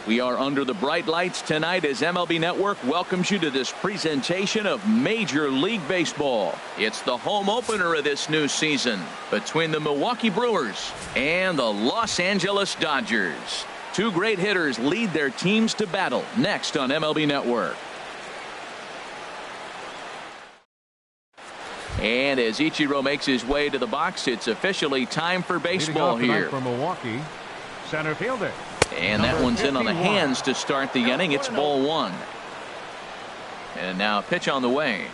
We are under the bright lights tonight as MLB Network welcomes you to this presentation of Major League Baseball. It's the home opener of this new season between the Milwaukee Brewers and the Los Angeles Dodgers. Two great hitters lead their teams to battle next on MLB Network. And as Ichiro makes his way to the box, it's officially time for baseball here. For Milwaukee, center fielder. And that one's in on the hands to start the inning. It's ball one. And now a pitch on the way.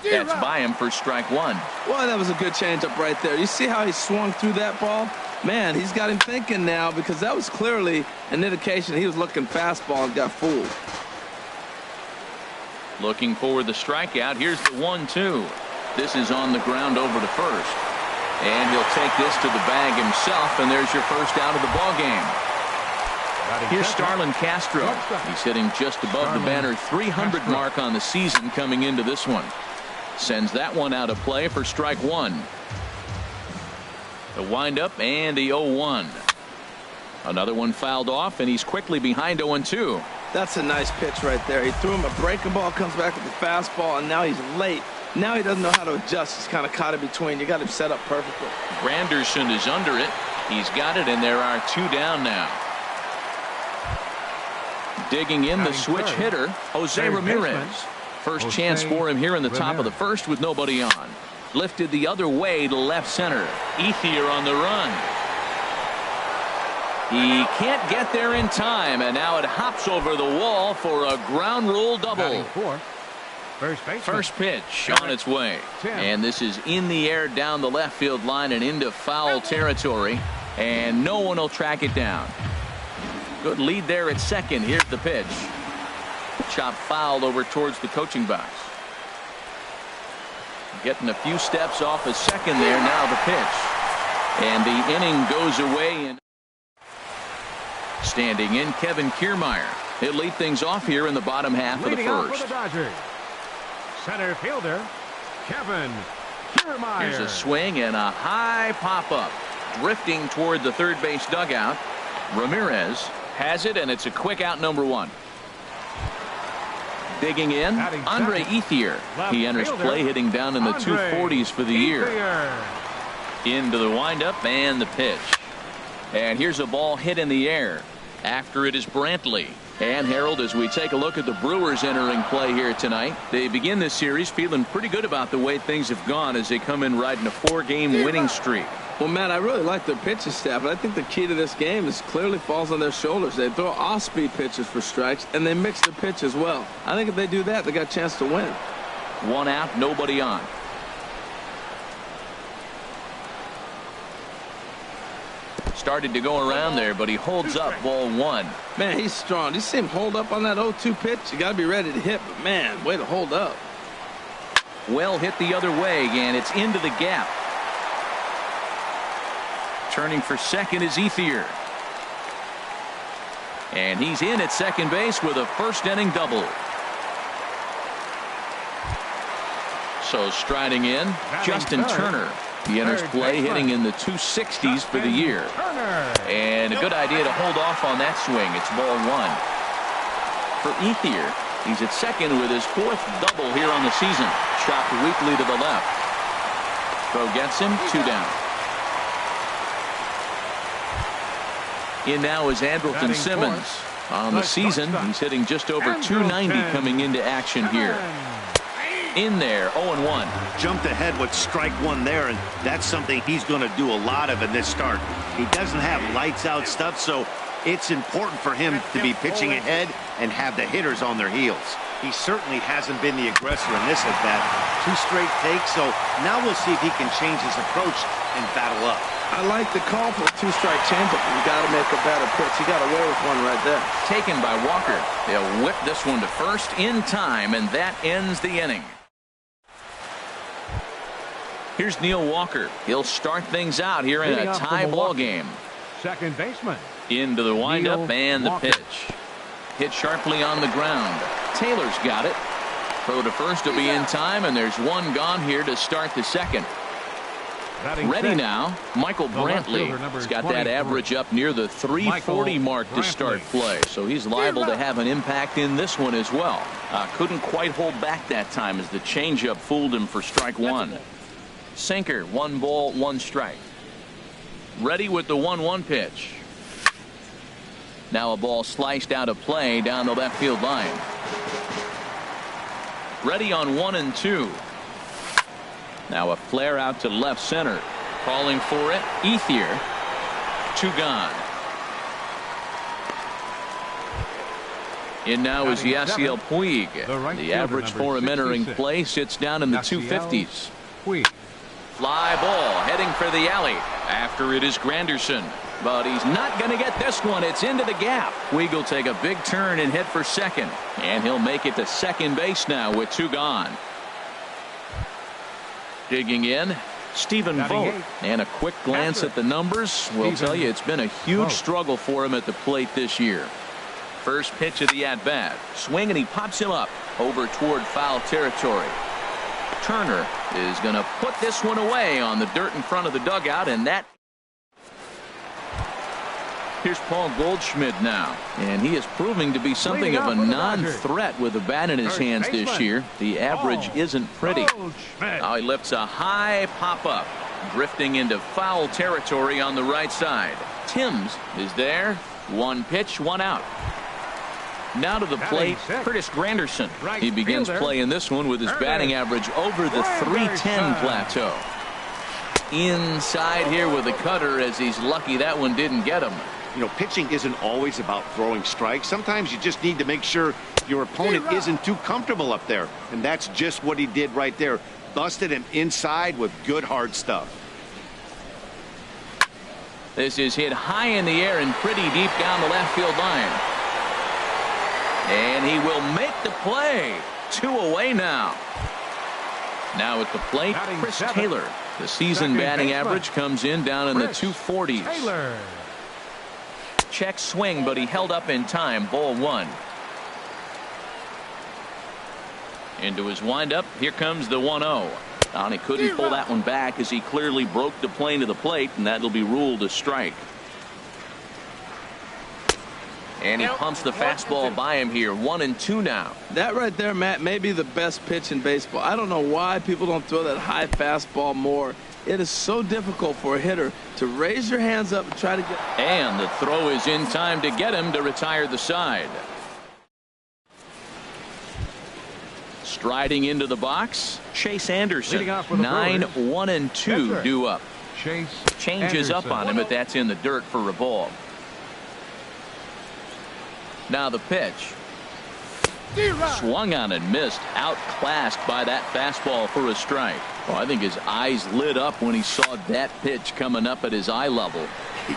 That's by him for strike one. Well, that was a good changeup right there. You see how he swung through that ball? Man, he's got him thinking now, because that was clearly an indication he was looking fastball and got fooled. Looking for the strikeout. Here's the 1-2. This is on the ground over to first. And he'll take this to the bag himself, and there's your first out of the ball game. Here's Starlin Castro. He's hitting just above the banner 300 mark on the season coming into this one. Sends that one out of play for strike one. The windup and the 0-1. Another one fouled off, and he's quickly behind 0-2. That's a nice pitch right there. He threw him a breaking ball, comes back with the fastball, and now he's late. Now he doesn't know how to adjust. He's kind of caught in between. You got him set up perfectly. Granderson is under it. He's got it, and there are two down now. Digging in the switch hitter, Jose Ramirez. First chance for him here in the top of the first with nobody on. Lifted the other way to left center. Ethier on the run. He can't get there in time, and now it hops over the wall for a ground rule double. First pitch on its way. And this is in the air down the left field line and into foul territory, and no one will track it down. Good lead there at second. Here's the pitch. Chop fouled over towards the coaching box. Getting a few steps off a second there. Now the pitch. And the inning goes away. And standing in, Kevin Kiermaier. He'll lead things off here in the bottom half of the first. Center fielder, Kevin Kiermaier. Here's a swing and a high pop-up. Drifting toward the third base dugout. Ramirez has it, and it's a quick out, number one. Digging in, Andre Ethier. He enters play hitting down in the 240s for the year. Into the windup and the pitch. And here's a ball hit in the air. After it is Brantley. And Harold, as we take a look at the Brewers entering play here tonight, they begin this series feeling pretty good about the way things have gone as they come in riding a 4-game winning streak. Well, Matt, I really like their pitching staff, but I think the key to this game is clearly falls on their shoulders. They throw off-speed pitches for strikes, and they mix their pitch as well. I think if they do that, they got a chance to win. One out, nobody on. Started to go around there, but he holds up ball one. Man, he's strong. You see him hold up on that 0-2 pitch? You got to be ready to hit, but man, way to hold up. Well hit the other way, and it's into the gap. Turning for second is Ethier. And he's in at second base with a first inning double. So striding in, Justin Turner. He enters play hitting in the 260s for the year. And a good idea to hold off on that swing. It's ball one. For Ethier, he's at second with his fourth double here on the season. Chopped weakly to the left. Throw gets him, two down. In now is Andrelton Simmons. On the season, he's hitting just over 290 coming into action here. In there, 0-1. Jumped ahead with strike one there, and that's something he's going to do a lot of in this start. He doesn't have lights out stuff, so it's important for him to be pitching ahead and have the hitters on their heels. He certainly hasn't been the aggressor in this at bat. 2 straight takes, so now we'll see if he can change his approach and battle up. I like the call for a 2-strike changeup. You got to make a better pitch. He got away with one right there. Taken by Walker. They'll whip this one to first in time, and that ends the inning. Here's Neil Walker. He'll start things out here in a tie ball game. Second baseman. Into the windup and the pitch. Hit sharply on the ground. Taylor's got it. Throw to first will be in time, and there's one gone here to start the second. Ready six, now, Michael the left Brantley. fielder, number He's got that 23. average up near the 340 mark to start Brantley. play, so he's liable to have an impact in this one as well. Couldn't quite hold back that time as the changeup fooled him for strike one. Sinker, 1 ball, 1 strike. Ready with the 1-1 pitch. Now a ball sliced out of play down the left field line. Ready on 1 and 2. Now a flare out to left center. Calling for it. Ethier. 2 gone. In now is Yasiel Puig. The average for him entering play sits down in the 250s. Fly ball heading for the alley. After it is Granderson. But he's not going to get this one. It's into the gap. Puig will take a big turn and hit for second. And he'll make it to second base now with 2 gone. Digging in, Stephen Vogt. And a quick glance at the numbers will tell you it's been a huge struggle for him at the plate this year. First pitch of the at-bat. Swing and he pops him up over toward foul territory. Turner is going to put this one away on the dirt in front of the dugout, and that. Here's Paul Goldschmidt now, and he is proving to be something of a non-threat with the bat in his hands this year. The average isn't pretty. Now he lifts a high pop-up, drifting into foul territory on the right side. Timms is there. 1 pitch, 1 out. Now to the plate, Curtis Granderson. He begins play in this one with his batting average over the 310 plateau. Inside here with a cutter, as he's lucky that one didn't get him. You know, pitching isn't always about throwing strikes. Sometimes you just need to make sure your opponent isn't too comfortable up there. And that's just what he did right there. Busted him inside with good hard stuff. This is hit high in the air and pretty deep down the left field line. And he will make the play. 2 away now. Now at the plate, Chris Taylor. The season batting average comes in down in the 240s. Taylor. Check swing, but he held up in time. Ball 1. Into his windup. Here comes the 1-0. And he couldn't pull that one back as he clearly broke the plane to the plate, and that'll be ruled a strike. And he pumps the fastball by him here. 1 and 2 now. That right there, Matt, may be the best pitch in baseball. I don't know why people don't throw that high fastball more. It is so difficult for a hitter to raise your hands up and try to get. And the throw is in time to get him to retire the side. Striding into the box, Chase Anderson. 9, 1 and 2 due up. Changes up on him, but that's in the dirt for a ball. Now the pitch. Swung on and missed. Outclassed by that fastball for a strike. Oh, I think his eyes lit up when he saw that pitch coming up at his eye level.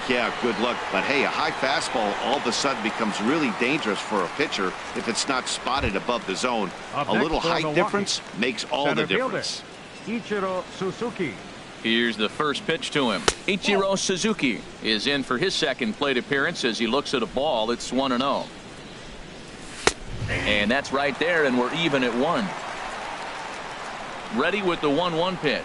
Yeah, good luck. But hey, a high fastball all of a sudden becomes really dangerous for a pitcher if it's not spotted above the zone. A little height difference makes all the difference. Ichiro Suzuki. Here's the first pitch to him. Ichiro Suzuki is in for his second plate appearance as he looks at a ball. It's 1-0. And that's right there, and we're even at 1. Ready with the 1-1 pitch.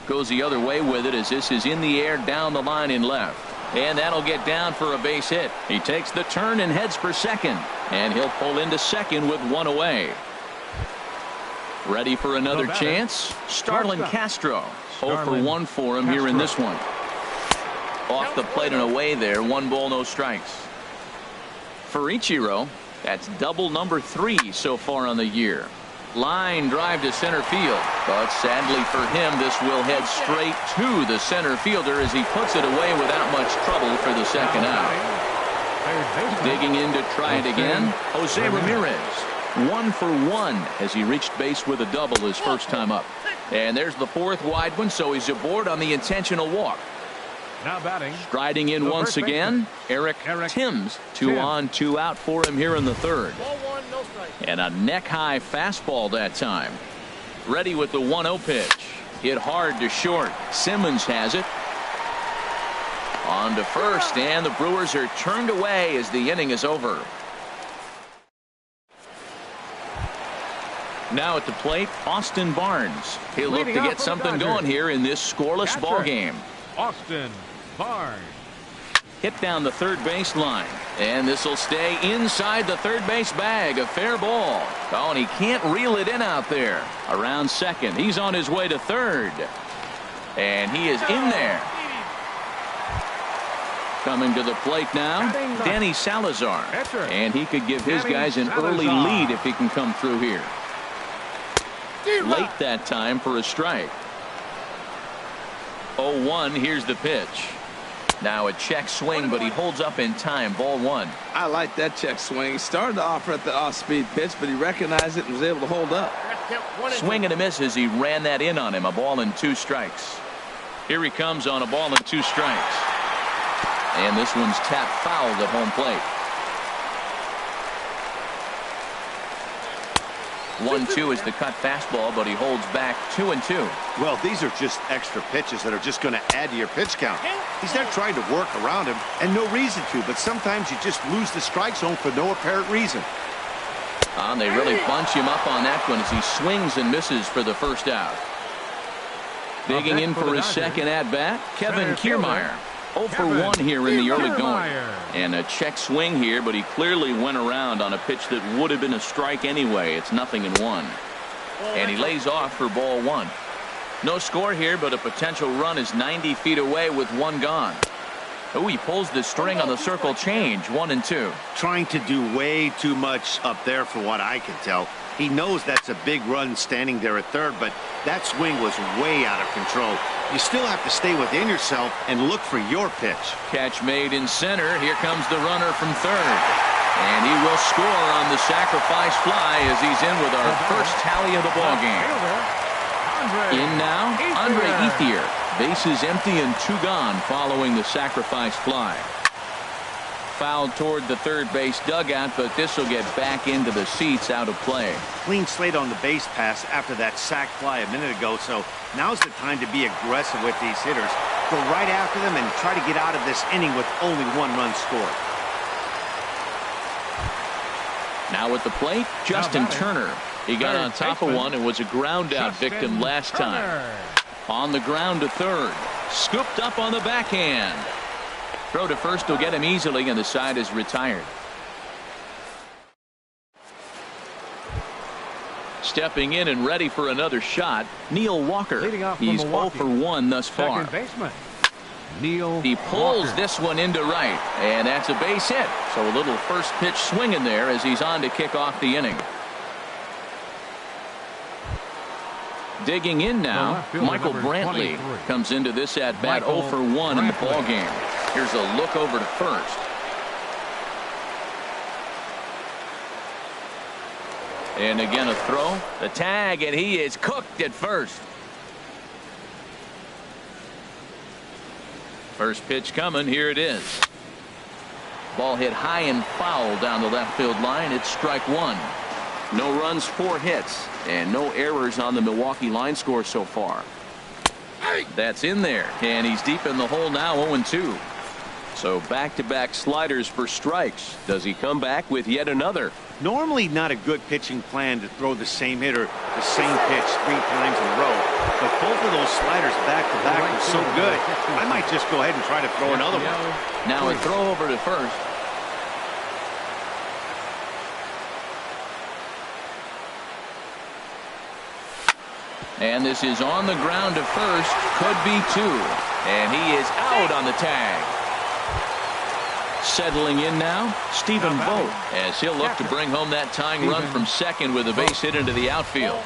Goes the other way with it as this is in the air down the line in left. And that'll get down for a base hit. He takes the turn and heads for second. And he'll pull into second with 1 away. Ready for another chance. Starlin Castro. 0 for 1 for him here in this one. Off the plate and away there. 1 ball, no strikes. For Ichiro, that's double number 3 so far on the year. Line drive to center field, but sadly for him, this will head straight to the center fielder as he puts it away without much trouble for the second out. Digging in to try it again, Jose Ramirez. 1 for 1 as he reached base with a double his first time up. And there's the 4th wide one, so he's aboard on the intentional walk. Now batting. Striding in once again, Eric Timms. 2 on, 2 out for him here in the 3rd. And a neck-high fastball that time. Ready with the 1-0 pitch. Hit hard to short. Simmons has it. On to first, and the Brewers are turned away as the inning is over. Now at the plate, Austin Barnes. He'll look to get something going here in this scoreless ball game. Austin Barnes. Hit down the third base line. And this will stay inside the third base bag. A fair ball. Oh, and he can't reel it in out there. Around second. He's on his way to third. And he is in there. Coming to the plate now, Danny Salazar. And he could give his guys an early lead if he can come through here. Late that time for a strike. 0-1. Here's the pitch. Now a check swing, but he holds up in time. Ball one. I like that check swing. He started to offer at the off-speed pitch, but he recognized it and was able to hold up. Swing and a miss as he ran that in on him. A ball and 2 strikes. Here he comes on a ball and 2 strikes. And this one's tapped fouled at home plate. 1-2 is the cut fastball, but he holds back 2-2. Well, these are just extra pitches that are just going to add to your pitch count. He's not trying to work around him, and no reason to, but sometimes you just lose the strike zone for no apparent reason. And they really bunch him up on that one as he swings and misses for the first out. Digging in for his second at-bat, Kevin Kiermaier. 0 for 1 here in the early going. And a check swing here, but he clearly went around on a pitch that would have been a strike anyway. It's 0-1. And he lays off for ball one. No score here, but a potential run is 90 feet away with 1 gone. Oh, he pulls the string on the circle change. 1-2. Trying to do way too much up there for what I can tell. He knows that's a big run standing there at third, but that swing was way out of control. You still have to stay within yourself and look for your pitch. Catch made in center. Here comes the runner from third. And he will score on the sacrifice fly as he's in with our first tally of the ball game. In now, Andre Ethier. Bases empty and 2 gone following the sacrifice fly. Fouled toward the third base dugout, but this will get back into the seats out of play. Clean slate on the base pass after that sac fly a minute ago, so now's the time to be aggressive with these hitters. Go right after them and try to get out of this inning with only 1 run scored. Now at the plate, Justin Turner. He got on top of one and was a ground out victim last time. On the ground to third. Scooped up on the backhand. Throw to first will get him easily, and the side is retired. Stepping in and ready for another shot, Neil Walker. He's 0 for 1 thus far. He pulls this one into right, and that's a base hit. So a little first pitch swing in there as he's on to kick off the inning. Digging in now, Michael Brantley comes into this at bat 0 for 1 in the ball game. Here's a look over to first. And again a throw, the tag, and he is cooked at first. First pitch coming, here it is. Ball hit high and foul down the left field line. It's strike 1. No runs, 4 hits, and no errors on the Milwaukee line score so far. That's in there, and he's deep in the hole now, 0-2. So back-to-back sliders for strikes. Does he come back with yet another? Normally not a good pitching plan to throw the same hitter the same pitch 3 times in a row, but both of those sliders back-to-back are so good, I might just go ahead and try to throw another one. Now a throw over to first. And this is on the ground to first. Could be 2. And he is out on the tag. Settling in now, Stephen Vogt, as he'll look to bring home that tying run from second with a base hit into the outfield.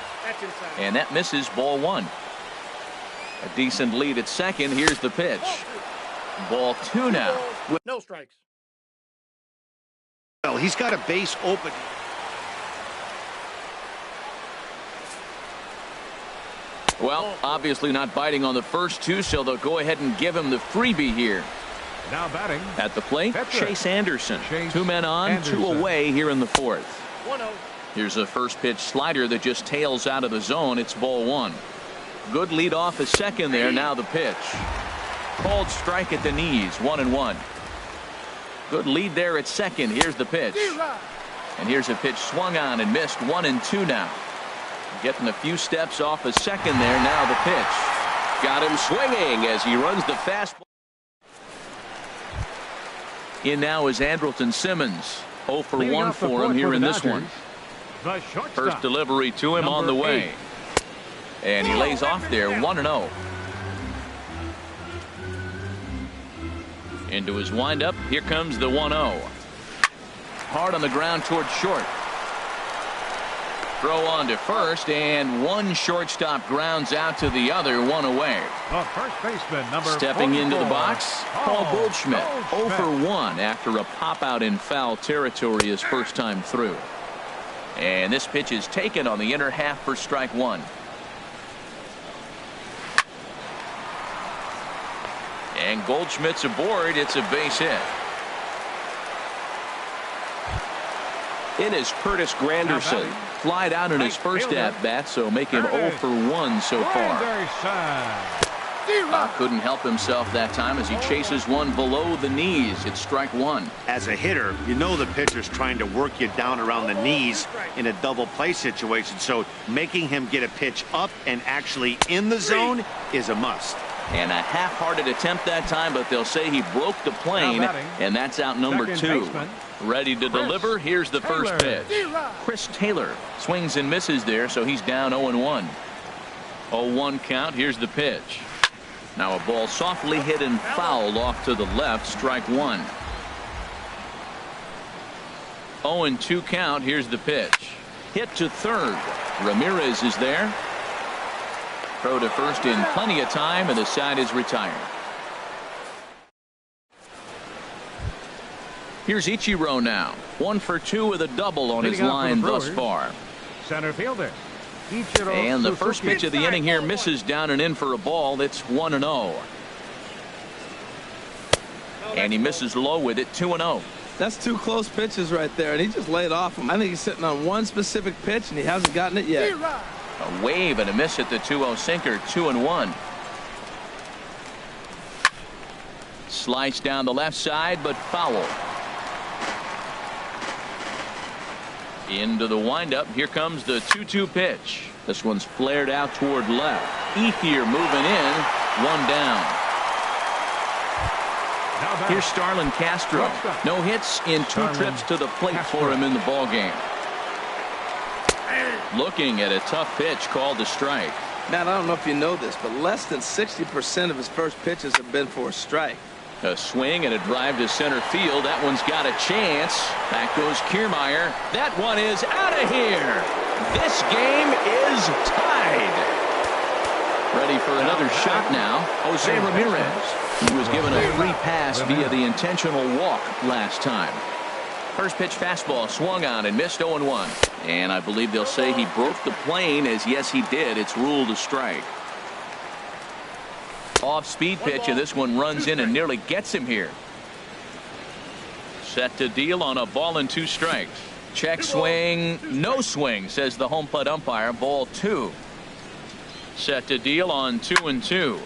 And that misses, ball 1. A decent lead at second. Here's the pitch. Ball 2 now. No strikes. Well, he's got a base open. Well, obviously not biting on the first 2, so they'll go ahead and give him the freebie here. Now batting at the plate, Chase Anderson. Chase 2 men on, Anderson. 2 away here in the 4th. 1-0. Here's a first pitch slider that just tails out of the zone. It's ball 1. Good lead off a second there. Now the pitch. Called strike at the knees. 1-1. Good lead there at second. Here's the pitch. And here's a pitch swung on and missed. 1-2 now. Getting a few steps off a second there. Now the pitch. Got him swinging as he runs the fastball. In now is Andrelton Simmons. 0 for 1 for him here in this one. First delivery to him on the way. And he lays off there 1-0. Into his windup. Here comes the 1-0. Hard on the ground towards short. Throw on to first, and one shortstop grounds out to the other, one away. The first baseman, number Stepping 44, into the box, Paul Goldschmidt. 0 for 1 after a pop out in foul territory his first time through. And this pitch is taken on the inner half for strike one. And Goldschmidt's aboard. It's a base hit. In is Curtis Granderson. Flied out in his first at-bat, so make him 0 for 1 so far. Couldn't help himself that time as he chases one below the knees. It's strike one. As a hitter, you know the pitcher's trying to work you down around the knees in a double play situation, so making him get a pitch up and actually in the zone is a must. And a half-hearted attempt that time, but they'll say he broke the plane, and that's out number 2. Ready to deliver. Here's the first pitch. Chris Taylor swings and misses there, so he's down 0-1. 0-1 count. Here's the pitch. Now a ball softly hit and fouled off to the left. Strike one. 0-2 count. Here's the pitch. Hit to third. Ramirez is there. Throw to first in plenty of time, and the side is retired. Here's Ichiro now. 1 for 2 with a double on his line thus far. Center fielder. Ichiro and the first pitch of the inning here misses down and in for a ball. That's 1-0. And he misses low with it. 2-0. That's 2 close pitches right there, and he just laid off him. I think he's sitting on one specific pitch, and he hasn't gotten it yet. A wave and a miss at the 2-0 sinker. 2-1. Slice down the left side, but foul. Into the windup. Here comes the 2-2 pitch. This one's flared out toward left. Ethier moving in. One down. Here's Starlin Castro. No hits in 2 trips to the plate for him in the ballgame. Looking at a tough pitch called a strike. Matt, I don't know if you know this, but less than 60% of his first pitches have been for a strike. A swing and a drive to center field. That one's got a chance. Back goes Kiermaier. That one is out of here. This game is tied. Ready for another shot now. Jose Ramirez. He was given a free pass via the intentional walk last time. First pitch fastball swung on and missed 0-1. And I believe they'll say he broke the plane, as yes he did. It's ruled a strike. Off speed pitch, and this one runs in and nearly gets him here. Set to deal on a ball and 2 strikes. Check swing, no swing, says the home plate umpire. Ball 2. Set to deal on 2-2.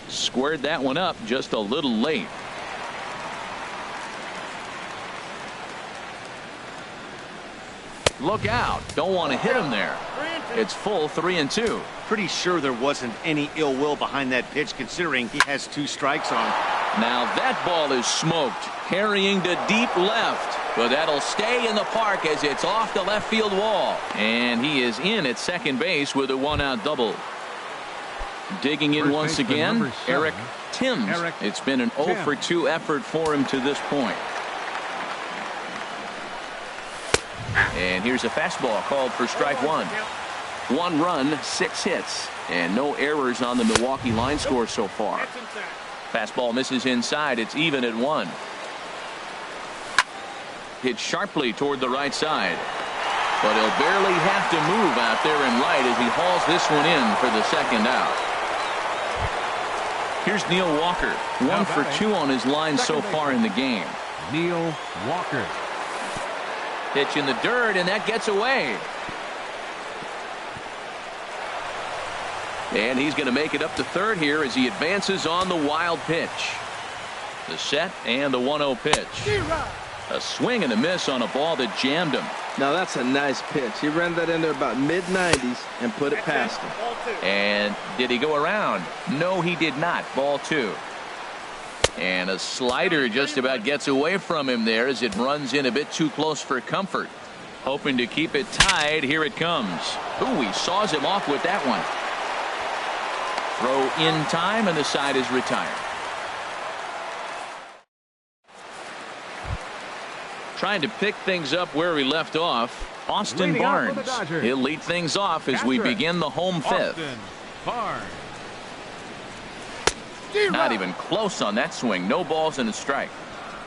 Squared that one up just a little late. Look out. Don't want to hit him there. It's full 3-2. Pretty sure there wasn't any ill will behind that pitch, considering he has 2 strikes on. Now that ball is smoked. Carrying to deep left. But that'll stay in the park as it's off the left field wall. And he is in at second base with a 1-out double. Digging in once again, Eric Timms. It's been an 0 for 2 effort for him to this point. And here's a fastball called for strike one. 1 run, 6 hits, and no errors on the Milwaukee line score so far. Fastball misses inside. It's even at 1. Hit sharply toward the right side. But he'll barely have to move out there in right as he hauls this one in for the second out. Here's Neil Walker. 1 for 2 on his line so far in the game. Neil Walker. Pitch in the dirt, and that gets away. And he's going to make it up to third here as he advances on the wild pitch. The set and the 1-0 pitch. A swing and a miss on a ball that jammed him. Now that's a nice pitch. He ran that in there about mid-90s and put it past him. And did he go around? No, he did not. Ball 2. And a slider just about gets away from him there as it runs in a bit too close for comfort. Hoping to keep it tied. Here it comes. Ooh, he saws him off with that one. Throw in time, and the side is retired. Trying to pick things up where he left off. Austin Leading out for the Barnes. Dodgers. He'll lead things off as we begin the home fifth. Austin Barnes. Not even close on that swing. No balls and a strike.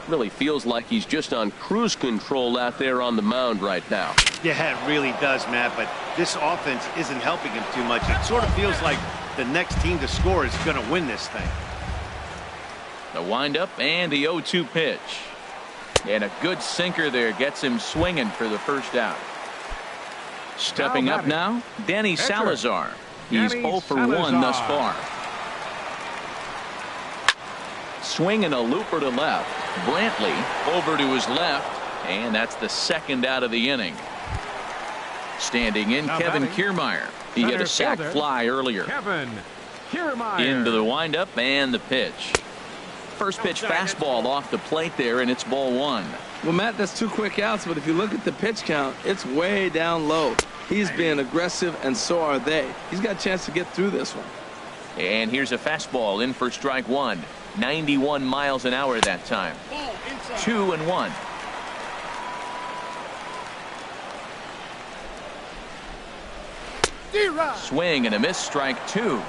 Really feels like he's just on cruise control out there on the mound right now. Yeah, it really does, Matt, but this offense isn't helping him too much. It sort of feels like the next team to score is going to win this thing. The windup and the 0-2 pitch. And a good sinker there gets him swinging for the first out. Stepping up now, Danny Salazar. He's 0 for 1 thus far. Swinging a looper to left. Brantley over to his left, and that's the second out of the inning. Standing in, Kevin Kiermaier. He hit a sac fly earlier. Kevin Kiermaier. Into the windup and the pitch. First pitch fastball off the plate there, and it's ball 1. Well, Matt, that's 2 quick outs, but if you look at the pitch count, it's way down low. He's being aggressive, and so are they. He's got a chance to get through this one. And here's a fastball in for strike 1. 91 miles an hour that time. 2-1. Swing and a miss, strike 2.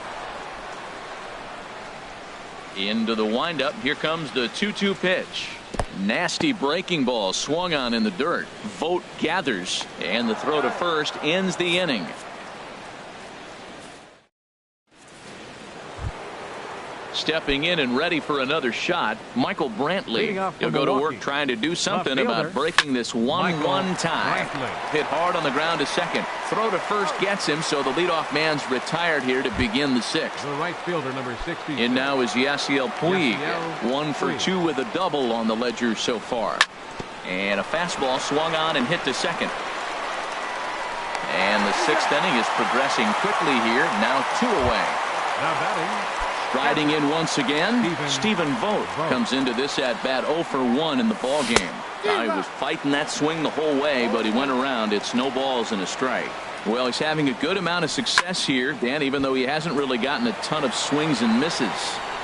Into the windup. Here comes the 2-2 pitch. Nasty breaking ball swung on in the dirt. Vogt gathers, and the throw to first ends the inning. Stepping in and ready for another shot, Michael Brantley. He'll go to work trying to do something about breaking this 1-1 tie. Hit hard on the ground to second. Throw to first gets him, so the leadoff man's retired here to begin the 6th. The right fielder, number 60. In now is Yasiel Puig. 1 for 2 with a double on the ledger so far. And a fastball swung on and hit to second. And the 6th inning is progressing quickly here. Now 2 away. Now batting. Riding in once again, Stephen Vogt comes into this at bat 0 for 1 in the ball game. He was fighting that swing the whole way, but he went around. It's no balls and a strike. Well, he's having a good amount of success here, Dan, even though he hasn't really gotten a ton of swings and misses.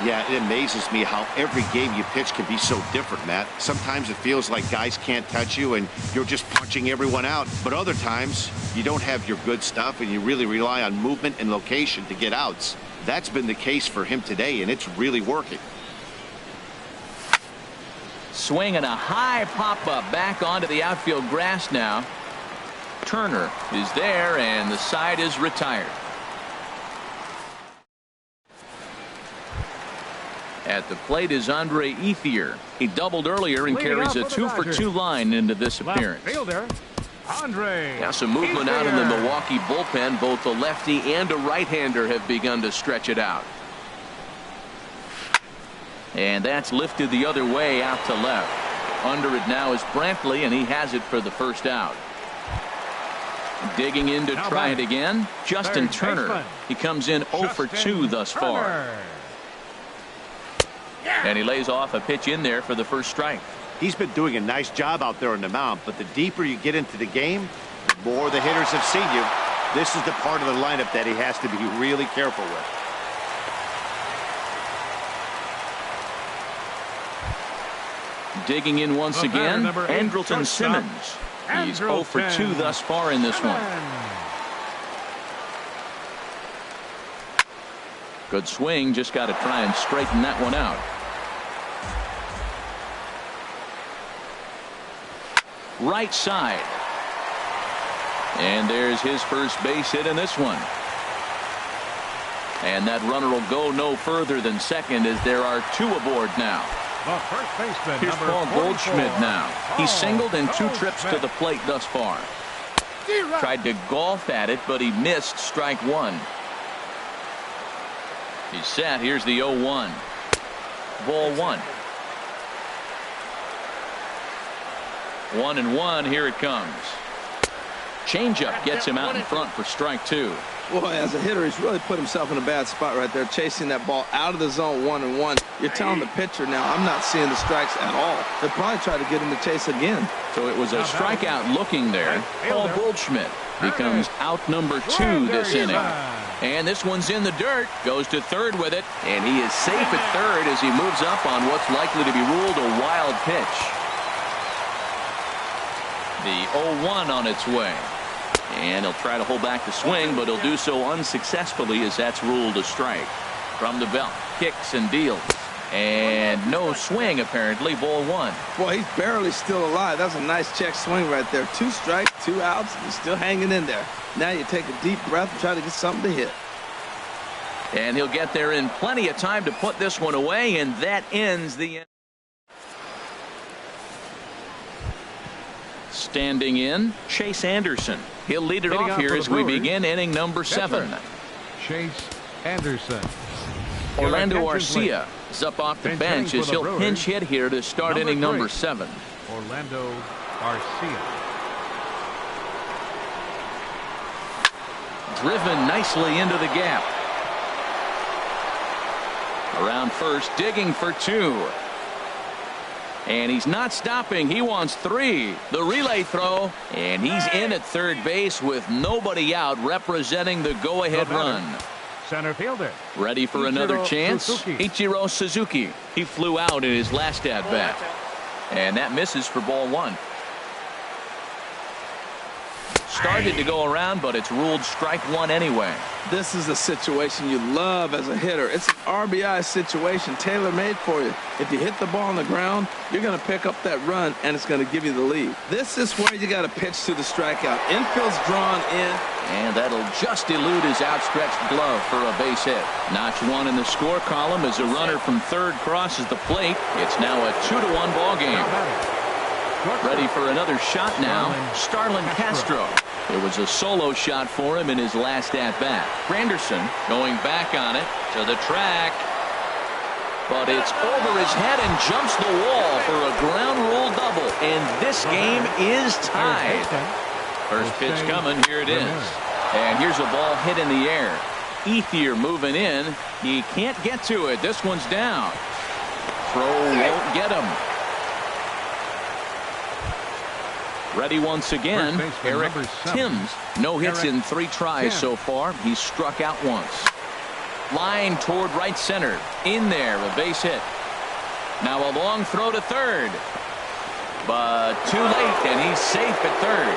Yeah, it amazes me how every game you pitch can be so different, Matt. Sometimes it feels like guys can't touch you and you're just punching everyone out. But other times you don't have your good stuff and you really rely on movement and location to get outs. That's been the case for him today, and it's really working. Swing and a high pop-up back onto the outfield grass now. Turner is there, and the side is retired. At the plate is Andre Ethier. He doubled earlier and carries a 2 for 2 line into this appearance. Fielder Andre. Now some movement out in the Milwaukee bullpen. Both a lefty and a right-hander have begun to stretch it out. And that's lifted the other way out to left. Under it now is Brantley, and he has it for the first out. Digging in to try it again, Justin Turner. He comes in 0 for 2 thus far. And he lays off a pitch in there for the first strike. He's been doing a nice job out there on the mound, but the deeper you get into the game, the more the hitters have seen you. This is the part of the lineup that he has to be really careful with. Digging in once again, Andrelton Simmons. He's 0 for 2 thus far in this one. Good swing, just got to try and straighten that one out. Right side. And there's his first base hit in this one. And that runner will go no further than second as there are 2 aboard now. The first baseman, here's Paul Goldschmidt now. He singled in 2 trips to the plate thus far. Tried to golf at it, but he missed strike 1. He's set. Here's the 0-1. Ball 1. 1-1. Here it comes. Changeup gets him out in front for strike 2. Boy, as a hitter, he's really put himself in a bad spot right there, chasing that ball out of the zone 1-1. You're telling the pitcher now, I'm not seeing the strikes at all. They'll probably try to get him to chase again. So it was a strikeout looking there. Paul Goldschmidt becomes out number 2 this inning. And this one's in the dirt. Goes to third with it. And he is safe at third as he moves up on what's likely to be ruled a wild pitch. The 0-1 on its way. And he'll try to hold back the swing, but he'll do so unsuccessfully as that's ruled a strike. From the belt, kicks and deals. And no swing, apparently. Ball 1. Boy, he's barely still alive. That's a nice check swing right there. 2 strikes, 2 outs. He's still hanging in there. Now you take a deep breath and try to get something to hit. And he'll get there in plenty of time to put this one away, and that ends the inning. Standing in, Chase Anderson. He'll lead it off here as we begin inning number 7. Chase Anderson. Orlando Arcia is up off the bench as he'll pinch hit here to start inning number 7. Orlando Arcia. Driven nicely into the gap. Around first, digging for 2. And he's not stopping. He wants 3. The relay throw. And he's in at third base with nobody out, representing the go-ahead run. Center fielder. Ready for another chance? Suzuki. Ichiro Suzuki. He flew out in his last at-bat. And that misses for ball 1. Started to go around, but it's ruled strike 1 anyway. This is a situation you love as a hitter. It's an RBI situation tailor-made for you. If you hit the ball on the ground, you're going to pick up that run, and it's going to give you the lead. This is where you got to pitch to the strikeout. Infield's drawn in. And that'll just elude his outstretched glove for a base hit. Notch 1 in the score column as a runner from third crosses the plate. It's now a 2-1 ball game. Ready for another shot now, Starlin Castro. It was a solo shot for him in his last at-bat. Granderson going back on it to the track. But it's over his head and jumps the wall for a ground rule double. And this game is tied. First pitch coming. Here it is. And here's a ball hit in the air. Ethier moving in. He can't get to it. This one's down. Throw won't get him. Ready once again, Eric Timms. No hits in 3 tries so far. He's struck out once. Line toward right center. In there, a base hit. Now a long throw to third. But too late, and he's safe at third.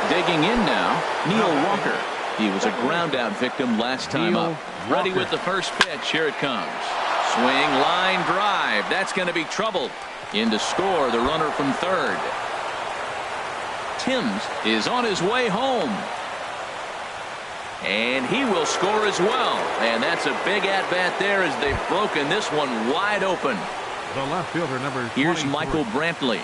Digging in now, Neil Walker. He was a ground-out victim last time up. Ready with the first pitch. Here it comes. Swing, line, drive. That's going to be trouble. In to score, the runner from third. Timms is on his way home. And he will score as well. And that's a big at-bat there as they've broken this one wide open. The left fielder, number 23. Here's Michael Brantley.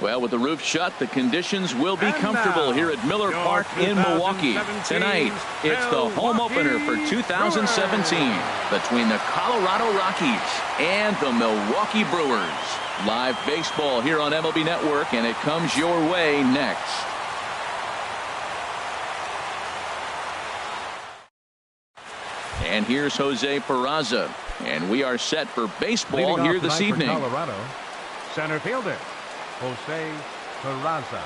Well, with the roof shut, the conditions will be comfortable here at Miller Park in Milwaukee. Tonight, it's the home opener for 2017 between the Colorado Rockies and the Milwaukee Brewers. Live baseball here on MLB Network, and it comes your way next. And here's Jose Peraza, and we are set for baseball here this evening. Colorado, center fielder Jose Peraza.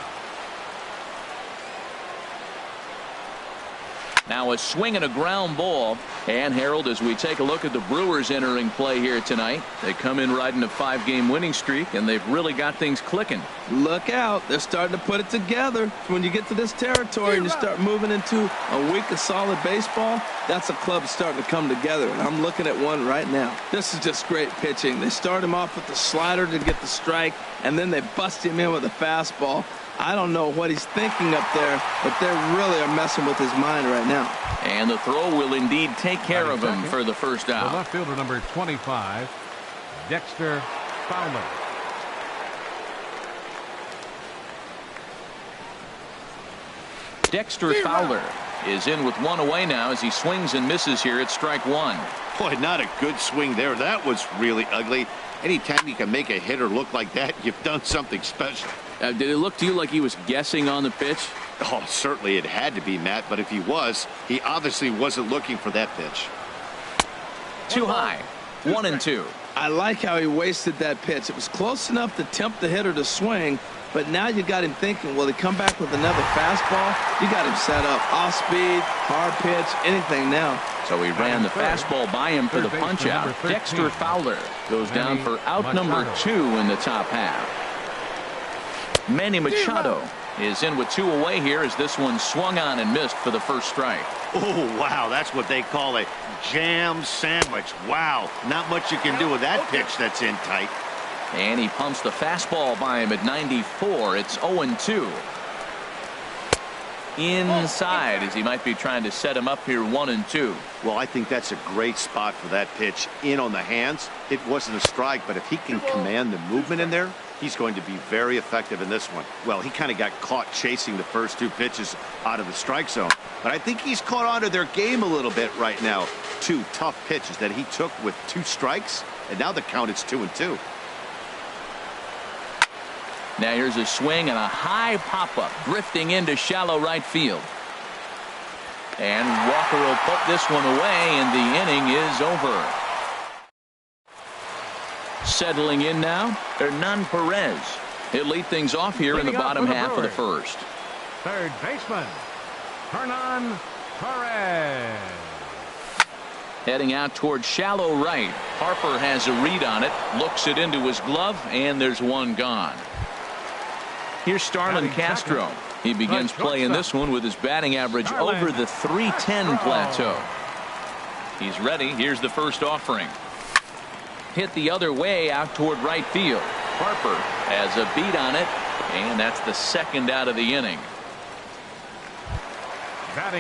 Now a swing and a ground ball. And Harold, as we take a look at the Brewers entering play here tonight, they come in riding a 5-game winning streak, and they've really got things clicking. Look out. They're starting to put it together. When you get to this territory and you start moving into a week of solid baseball, that's a club starting to come together. And I'm looking at one right now. This is just great pitching. They start him off with the slider to get the strike, and then they bust him in with a fastball. I don't know what he's thinking up there, but they really are messing with his mind right now. And the throw will indeed take care of him for the first out. The left fielder, number 25, Dexter Fowler. Dexter Fowler is in with one away now as he swings and misses here at strike one. Boy, not a good swing there. That was really ugly. Anytime you can make a hitter look like that, you've done something special. Did it look to you like he was guessing on the pitch? Oh, certainly it had to be, Matt, but if he was, he obviously wasn't looking for that pitch. Too high. 1-2. I like how he wasted that pitch. It was close enough to tempt the hitter to swing, but now you got him thinking, will he come back with another fastball? You got him set up. Off speed, hard pitch, anything now. So he ran the fastball by him for the punch out. Dexter Fowler goes down for out number 2 in the top half. Manny Machado is in with 2 away here as this one swung on and missed for the first strike. Oh, wow, that's what they call a jam sandwich. Wow, not much you can do with that pitch that's in tight. And he pumps the fastball by him at 94. It's 0-2. Inside as he might be trying to set him up here 1-2. Well, I think that's a great spot for that pitch. In on the hands. It wasn't a strike, but if he can command the movement in there, he's going to be very effective in this one. Well, he kind of got caught chasing the first 2 pitches out of the strike zone. But I think he's caught on to their game a little bit right now. 2 tough pitches that he took with 2 strikes, and now the count is 2-2. Now here's a swing and a high pop-up drifting into shallow right field. And Walker will put this one away, and the inning is over. Settling in now, Hernan Perez. He'll lead things off here in the bottom half of the first. Third baseman, Hernan Perez. Heading out toward shallow right. Harper has a read on it, looks it into his glove, and there's one gone. Here's Starlin Castro. He begins playing this one with his batting average over the .310 plateau. He's ready. Here's the first offering. Hit the other way out toward right field. Harper has a beat on it, and that's the second out of the inning.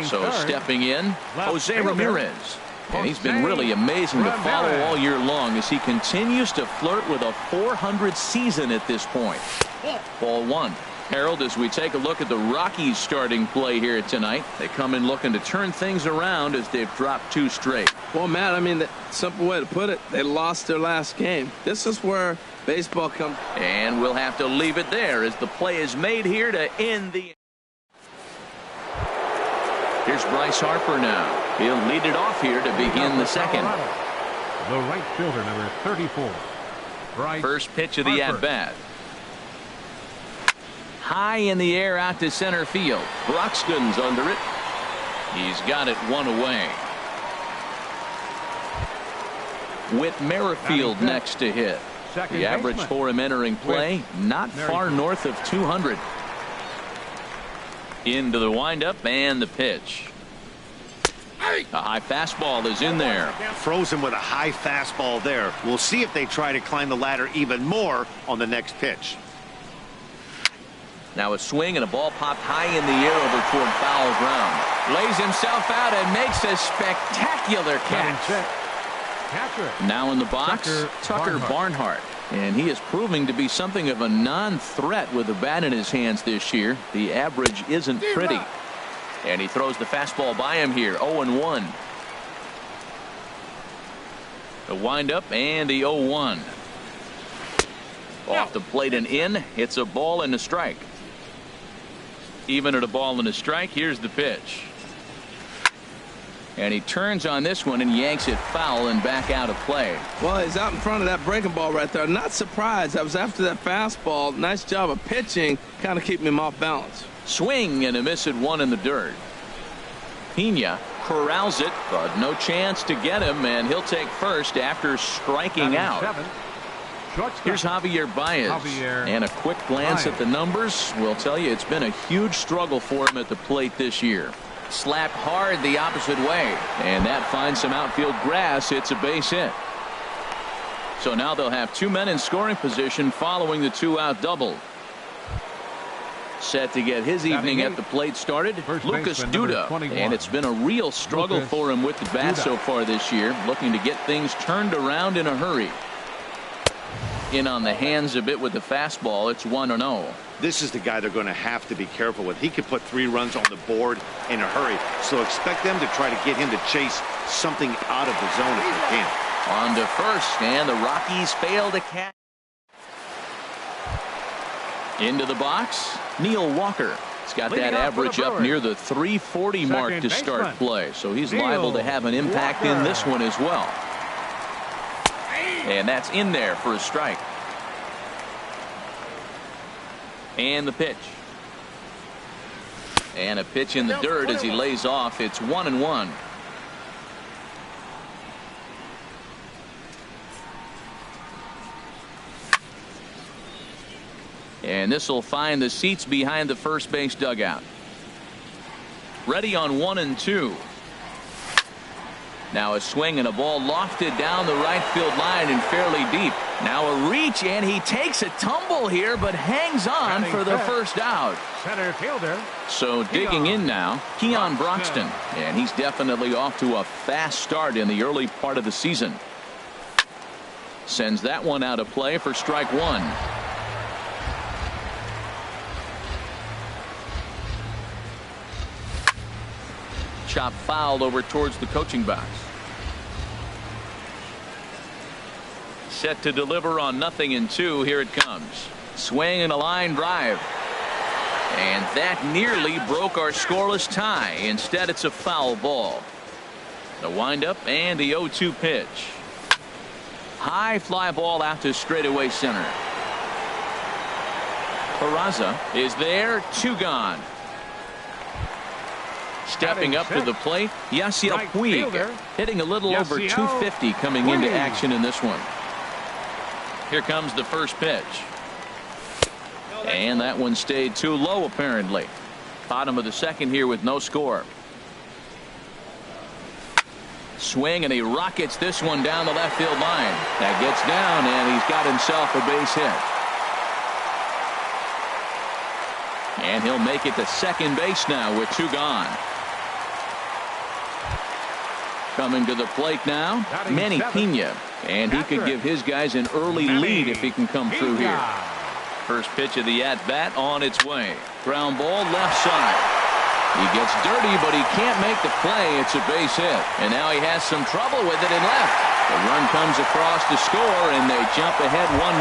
So stepping in, Jose Ramirez. And he's been really amazing to follow all year long as he continues to flirt with a .400 season at this point. Ball 1. Harold, as we take a look at the Rockies starting play here tonight, they come in looking to turn things around as they've dropped 2 straight. Well, Matt, I mean, the simple way to put it, they lost their last game. This is where baseball comes. And we'll have to leave it there as the play is made here to end the. Here's Bryce Harper now. He'll lead it off here to begin the second. The right fielder, number 34. Bryce First pitch of the at-bat. High in the air out to center field. Broxton's under it. He's got it 1 away. Whit Merrifield next to hit. The average for him entering play, not far north of 200. Into the windup and the pitch. A high fastball is in there. Frozen with a high fastball there. We'll see if they try to climb the ladder even more on the next pitch. Now a swing and a ball popped high in the air over toward foul ground. Lays himself out and makes a spectacular catch. Now in the box, Tucker Barnhart. And he is proving to be something of a non-threat with the bat in his hands this year. The average isn't pretty. And he throws the fastball by him here. 0-1. The windup and the 0-1. Off the plate and in. It's a ball and a strike. Even at a ball and a strike, here's the pitch. And he turns on this one and yanks it foul and back out of play. Well, he's out in front of that breaking ball right there. Not surprised. I was after that fastball. Nice job of pitching, kind of keeping him off balance. Swing and a miss at one in the dirt. Pena corrals it, but no chance to get him, and he'll take first after striking out. Here's Javier Baez. And a quick glance at the numbers will tell you it's been a huge struggle for him at the plate this year. Slapped hard the opposite way, and that finds some outfield grass. It's a base hit. So now they'll have two men in scoring position following the two-out double. Set to get his evening at the plate started, Lucas Duda, and it's been a real struggle for him with the bat so far this year, looking to get things turned around in a hurry. In on the hands a bit with the fastball. It's 1-0. This is the guy they're going to have to be careful with. He could put 3 runs on the board in a hurry, so expect them to try to get him to chase something out of the zone if they can. On to first, and the Rockies fail to catch. Into the box, Neil Walker. He's got that average up near the 340 mark to start play, so he's liable to have an impact in this one as well. And that's in there for a strike. And the pitch. And a pitch in the dirt as he lays off. It's 1-1. And this will find the seats behind the first base dugout. Ready on 1-2. Now a swing and a ball lofted down the right field line and fairly deep. Now a reach, and he takes a tumble here but hangs on for the first out. Center fielder. So digging in now, Keon Broxton, and he's definitely off to a fast start in the early part of the season. Sends that one out of play for strike one. Chop fouled over towards the coaching box. Set to deliver on 0-2. Here it comes. Swing and a line drive. And that nearly broke our scoreless tie. Instead, it's a foul ball. The windup and the 0-2 pitch. High fly ball out to straightaway center. Peraza is there. 2 gone. Stepping up to the plate, Yasiel Puig, hitting a little over 250 coming into action in this one. Here comes the first pitch. And that one stayed too low apparently. Bottom of the second here with no score. Swing, and he rockets this one down the left field line. That gets down, and he's got himself a base hit. And he'll make it to second base now with 2 gone. Coming to the plate now, Manny Pena, and he could give his guys an early lead if he can come through here. First pitch of the at-bat on its way. Ground ball left side. He gets dirty, but he can't make the play. It's a base hit, and now he has some trouble with it in left. The run comes across to score, and they jump ahead 1-0.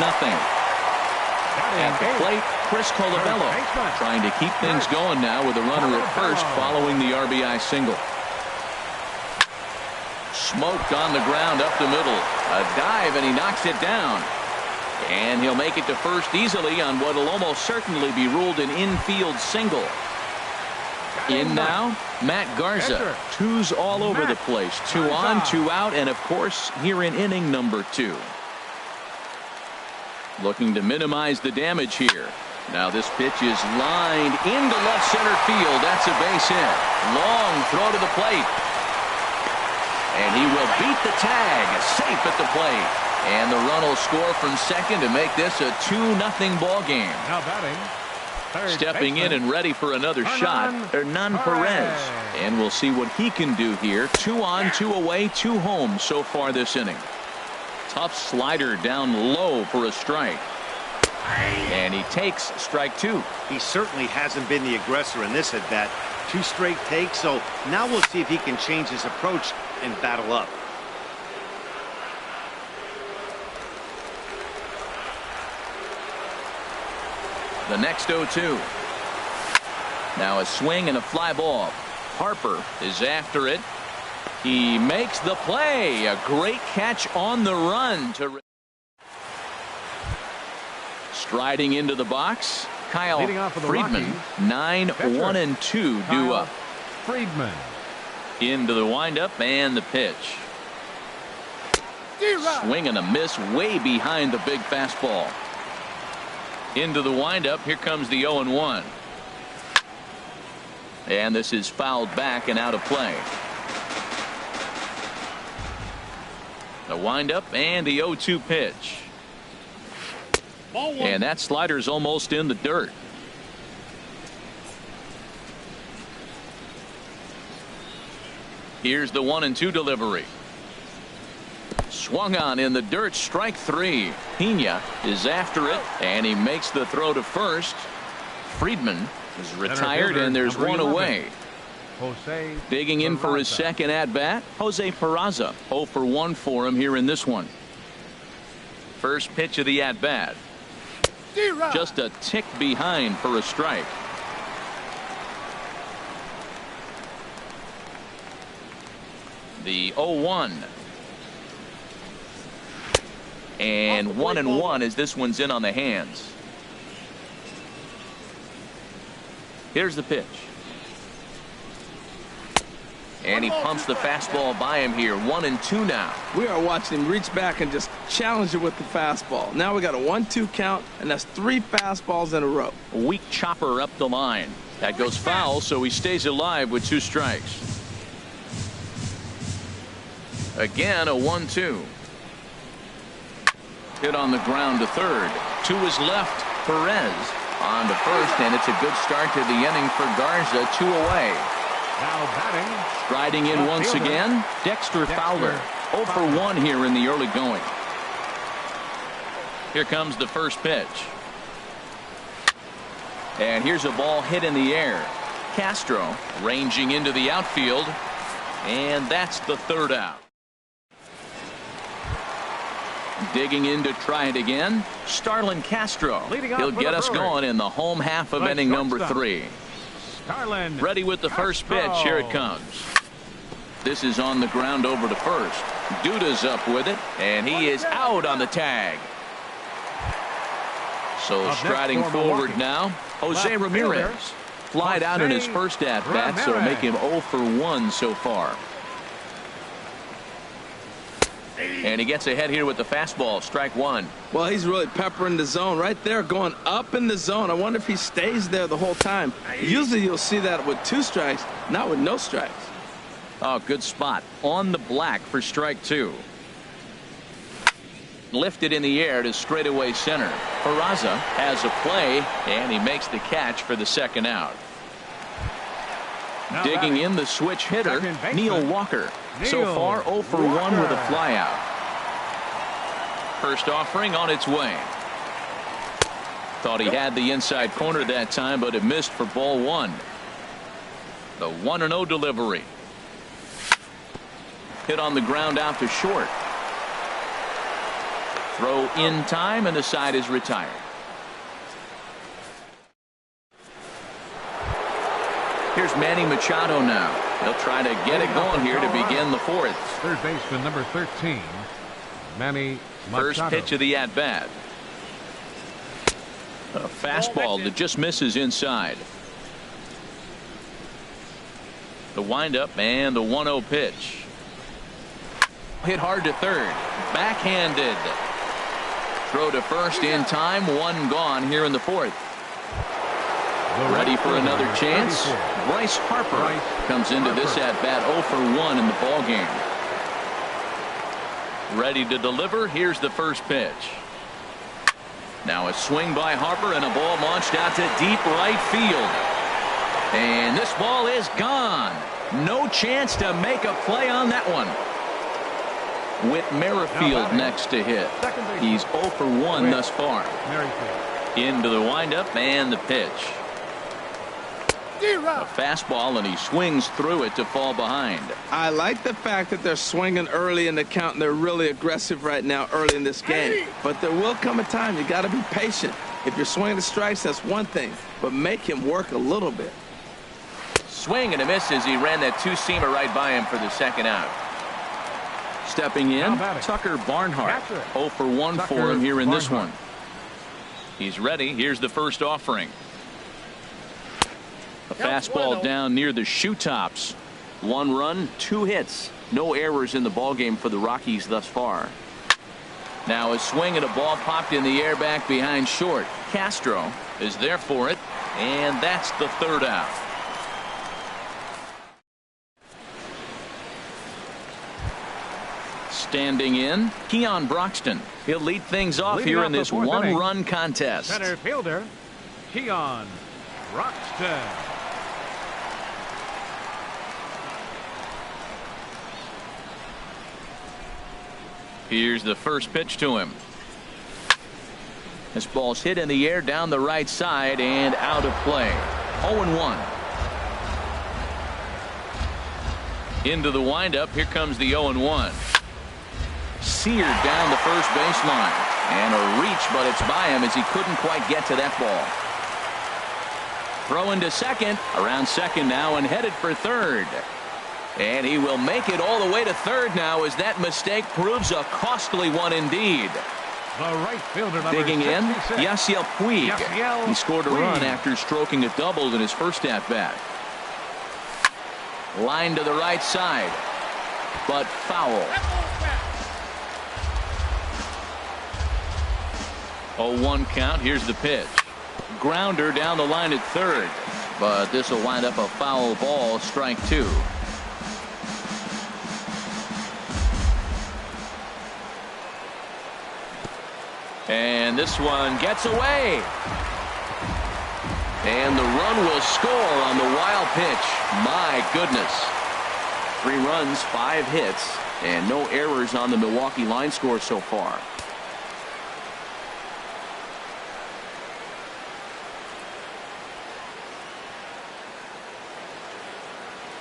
At the plate, Chris Colabello trying to keep things going now with a runner at first following the RBI single. Smoked on the ground up the middle. A dive, and he knocks it down. And he'll make it to first easily on what will almost certainly be ruled an infield single. In now, Matt Garza. 2s all over the place. 2 on, 2 out, and of course here in inning number 2. Looking to minimize the damage here. Now this pitch is lined into left center field. That's a base hit. Long throw to the plate. And he will beat the tag, safe at the plate. And the run will score from second to make this a 2-0 ball game. Now batting, Stepping in and ready for another shot, Hernan Perez. And we'll see what he can do here. 2 on, 2 away, 2 home so far this inning. Tough slider down low for a strike. And he takes strike 2. He certainly hasn't been the aggressor in this at bat. 2 straight takes, so now we'll see if he can change his approach and battle up. The next 0-2. Now a swing and a fly ball. Harper is after it. He makes the play. A great catch on the run. Striding into the box, Kyle Friedman. 9-1-2 due up. Friedman. Into the windup and the pitch. Swing and a miss way behind the big fastball. Into the windup. Here comes the 0-1. And this is fouled back and out of play. The windup and the 0-2 pitch. And that slider's almost in the dirt. Here's the 1-2 delivery. Swung on in the dirt. Strike 3. Pena is after it, and he makes the throw to first. Friedman is retired, and there's 1 away. Digging in for his second at bat, Jose Peraza. 0 for 1 for him here in this one. First pitch of the at bat. Just a tick behind for a strike. The 0-1. And 1-1 as this one's in on the hands. Here's the pitch. And he pumps the fastball by him here. 1-2 now. We are watching him reach back and just challenge it with the fastball. Now we got a 1-2 count, and that's 3 fastballs in a row. A weak chopper up the line. That goes foul, so he stays alive with 2 strikes. Again, a 1-2. Hit on the ground to third. To his left, Perez on to first, and it's a good start to the inning for Garza. 2 away. Now batting. Striding in once again, Dexter Fowler. 0 for 1 here in the early going. Here comes the first pitch. And here's a ball hit in the air. Castro ranging into the outfield, and that's the 3rd out. Digging in to try it again, Starlin Castro. He'll get us going in the home half of inning number 3. Ready with the first pitch. Here it comes. This is on the ground over to first. Duda's up with it, and he is out on the tag. So striding forward now, Jose Ramirez. Flied out in his first at bat, so make him 0 for 1 so far. And he gets ahead here with the fastball. Strike 1. Well, he's really peppering the zone right there, going up in the zone. I wonder if he stays there the whole time. Usually you'll see that with 2 strikes, not with no strikes. Oh, good spot on the black for strike 2. Lifted in the air to straightaway center. Peraza has a play, and he makes the catch for the 2nd out. Digging in the switch hitter, Neil Walker. So far 0 for 1 with a flyout. First offering on its way. Thought he had the inside corner that time, but it missed for ball 1. The 1-0 delivery. Hit on the ground out to short. Throw in time, and the side is retired. Here's Manny Machado now. He'll try to get it going here to begin the 4th. Third baseman number 13, Manny Machado. First pitch of the at-bat. A fastball that just misses inside. The windup and the 1-0 pitch. Hit hard to third. Backhanded. Throw to first in time. 1 gone here in the 4th. Ready for another chance. Bryce Harper comes into this at bat 0 for 1 in the ball game. Ready to deliver. Here's the first pitch. Now a swing by Harper and a ball launched out to deep right field. And this ball is gone. No chance to make a play on that one. Whit Merrifield next to hit. He's 0 for 1 thus far. Into the windup and the pitch. A fastball, and he swings through it to fall behind. I like the fact that they're swinging early in the count, and they're really aggressive right now early in this game. But there will come a time you got to be patient. If you're swinging the strikes, that's one thing, but make him work a little bit. Swing and a miss as he ran that two-seamer right by him for the second out. Stepping in, Tucker Barnhart. 0 for 1 for him here in this one. He's ready. Here's the first offering. A fastball down near the shoe tops. 1 run, 2 hits. No errors in the ballgame for the Rockies thus far. Now a swing and a ball popped in the air back behind short. Castro is there for it, and that's the third out. Standing in, Keon Broxton. He'll lead things off here in this one-run contest. Center fielder, Keon Broxton. Here's the first pitch to him. This ball's hit in the air down the right side and out of play. 0-1. Into the windup. Here comes the 0-1. Seared down the first baseline. And a reach, but it's by him as he couldn't quite get to that ball. Throw into second. Around second now and headed for third. And he will make it all the way to third now as that mistake proves a costly one indeed. The right fielder, digging in, Yasiel Puig. He scored a run Puig. after stroking a double in his first at-bat. Line to the right side, but foul. 0-1 count. Here's the pitch. Grounder down the line at third, but this will wind up a foul ball. Strike 2. And this one gets away. And the run will score on the wild pitch. My goodness. 3 runs, 5 hits, and no errors on the Milwaukee line score so far.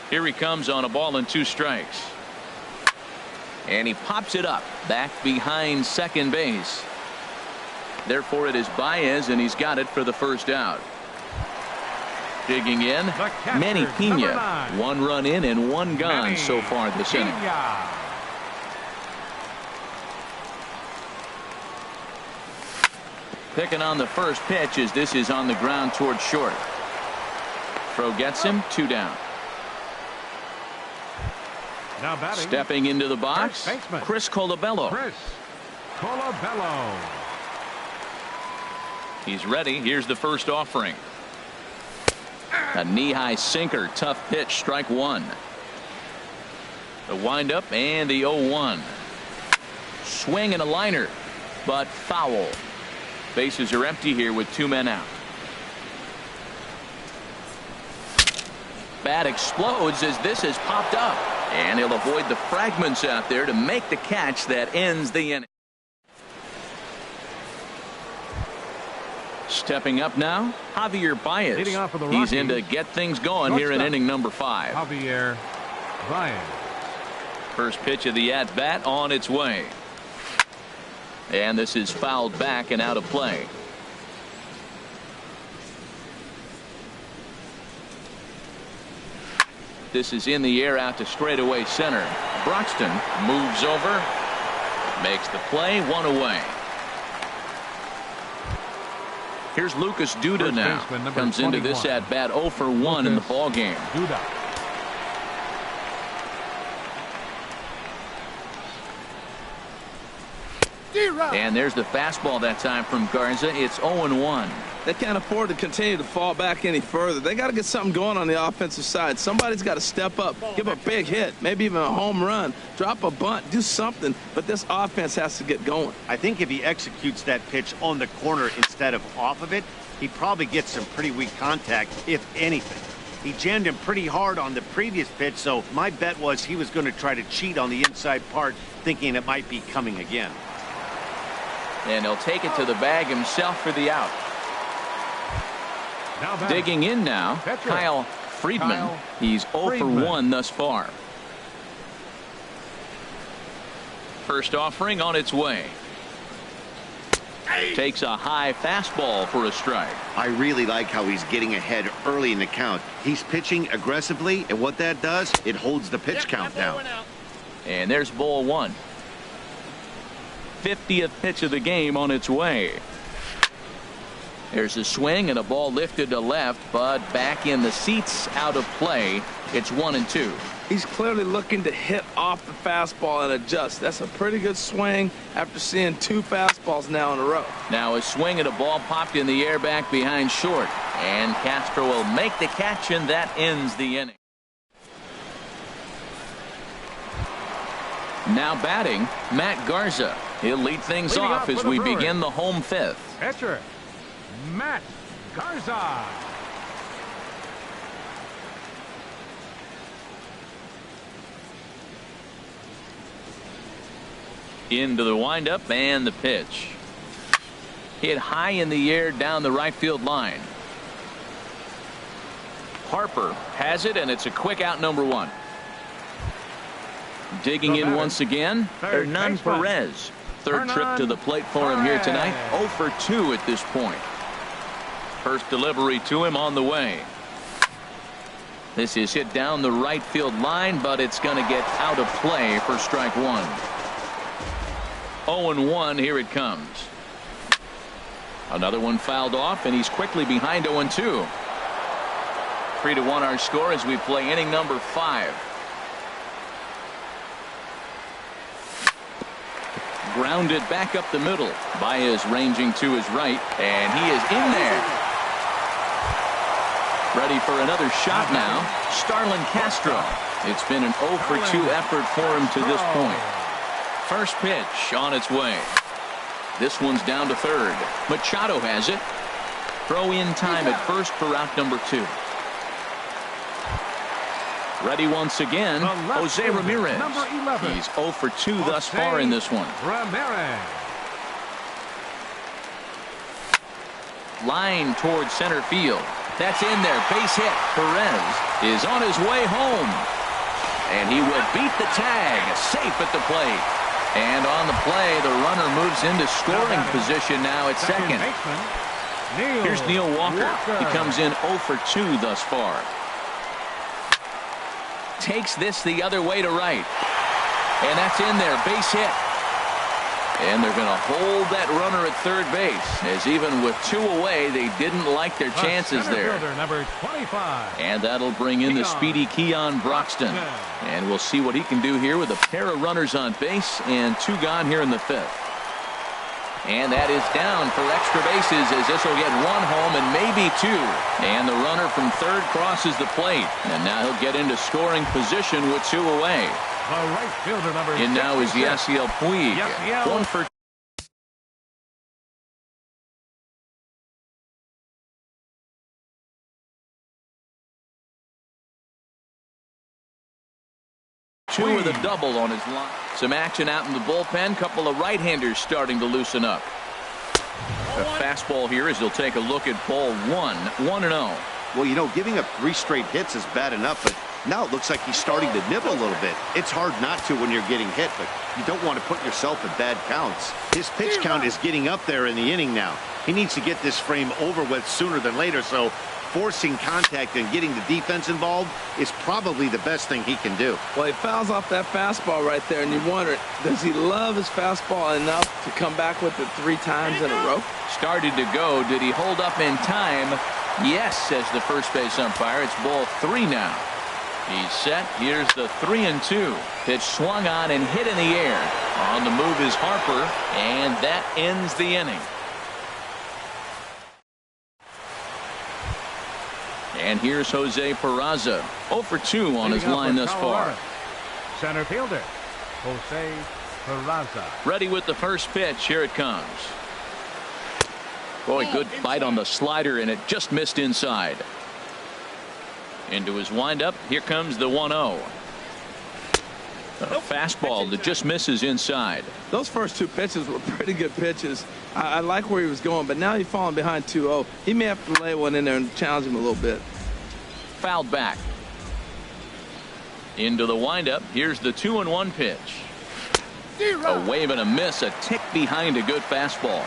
Here he comes on a ball and 2 strikes. And he pops it up back behind second base. Therefore, it is Baez, and he's got it for the first out. Digging in, Manny Pena. 1 run in and 1 gone so far this inning. Picking on the first pitch as this is on the ground towards short. Throw gets him, 2 down. Now batting, stepping into the box, Chris Colabello. He's ready. Here's the first offering. A knee-high sinker. Tough pitch. Strike 1. The windup and the 0-1. Swing and a liner, but foul. Bases are empty here with 2 men out. Bat explodes as this has popped up, and he'll avoid the fragments out there to make the catch that ends the inning. Stepping up now, Javier Baez. He's in to get things going here in inning number 5. Javier Baez. First pitch of the at-bat on its way. And this is fouled back and out of play. This is in the air out to straightaway center. Broxton moves over, makes the play, 1 away. Here's Lucas Duda now. Comes into this at bat 0 for 1 in the ball game. Duda. And there's the fastball that time from Garza. It's 0-1. They can't afford to continue to fall back any further. They got to get something going on the offensive side. Somebody's got to step up, give a big hit, maybe even a home run, drop a bunt, do something. But this offense has to get going. I think if he executes that pitch on the corner instead of off of it, he probably gets some pretty weak contact, if anything. He jammed him pretty hard on the previous pitch, so my bet was he was going to try to cheat on the inside part, thinking it might be coming again. And he'll take it to the bag himself for the out. Digging in now, Kyle Friedman. He's 0 for 1 thus far. First offering on its way. Takes a high fastball for a strike. I really like how he's getting ahead early in the count. He's pitching aggressively, and what that does, it holds the pitch count down. And there's ball 1. 50th pitch of the game on its way. There's a swing and a ball lifted to left, but back in the seats, out of play. It's 1-2. He's clearly looking to hit off the fastball and adjust. That's a pretty good swing after seeing 2 fastballs now in a row. Now a swing and a ball popped in the air back behind short. And Castro will make the catch, and that ends the inning. Now batting, Matt Garza. He'll lead things off as we begin the home 5th. Pitcher, Matt Garza. Into the windup and the pitch. Hit high in the air down the right field line. Harper has it, and it's a quick out, number 1. Digging in once again, Hernan Perez. Third trip to the plate for him here tonight. 0 for 2 at this point. First delivery to him on the way. This is hit down the right field line, but it's going to get out of play for strike 1. 0-1, here it comes. Another one fouled off, and he's quickly behind 0-2. 3-1 our score as we play inning number 5. Grounded back up the middle. Baez ranging to his right, and he is in there. Ready for another shot now. Starlin Castro. It's been an 0 for 2 effort for him to this point. First pitch on its way. This one's down to third. Machado has it. Throw in time at first for out number 2. Ready once again, Jose Ramirez. He's 0 for 2 thus far in this one. Ramirez. Line towards center field. That's in there. Base hit. Perez is on his way home. And he will beat the tag. Safe at the plate. And on the play, the runner moves into scoring position now at second. Here's Neil Walker. He comes in 0 for 2 thus far. Takes this the other way to right. And that's in there. Base hit. And they're going to hold that runner at third base, as even with 2 away, they didn't like their chances there. Number 25. And that'll bring in the speedy Keon Broxton. And we'll see what he can do here with a pair of runners on base and 2 gone here in the 5th. And that is down for extra bases, as this will get 1 home and maybe 2. And the runner from third crosses the plate. And now he'll get into scoring position with 2 away. The right fielder, number And now is Yasiel Puig. 1 for 2 with a double on his line. Some action out in the bullpen. Couple of right-handers starting to loosen up. A fastball here as he'll take a look at ball 1. 1-0. Well, you know, giving up 3 straight hits is bad enough, but now it looks like he's starting to nibble a little bit. It's hard not to when you're getting hit, but you don't want to put yourself in bad counts. His pitch count is getting up there in the inning now. He needs to get this frame over with sooner than later, so forcing contact and getting the defense involved is probably the best thing he can do. Well, he fouls off that fastball right there, and you wonder, does he love his fastball enough to come back with it 3 times in a row? Started to go. Did he hold up in time? Yes, says the first base umpire. It's ball 3 now. He's set. Here's the 3-2. Pitch swung on and hit in the air. On the move is Harper, and that ends the inning. And here's Jose Peraza, 0 for 2 on his line thus far. Center fielder, Jose Peraza. Ready with the first pitch. Here it comes. Boy, good bite on the slider, and it just missed inside. Into his windup. Here comes the 1-0. A fastball that just misses inside. Those first two pitches were pretty good pitches. I like where he was going, but now he's falling behind 2-0. He may have to lay one in there and challenge him a little bit. Fouled back. Into the windup. Here's the 2-1 pitch. A wave and a miss. A tick behind a good fastball.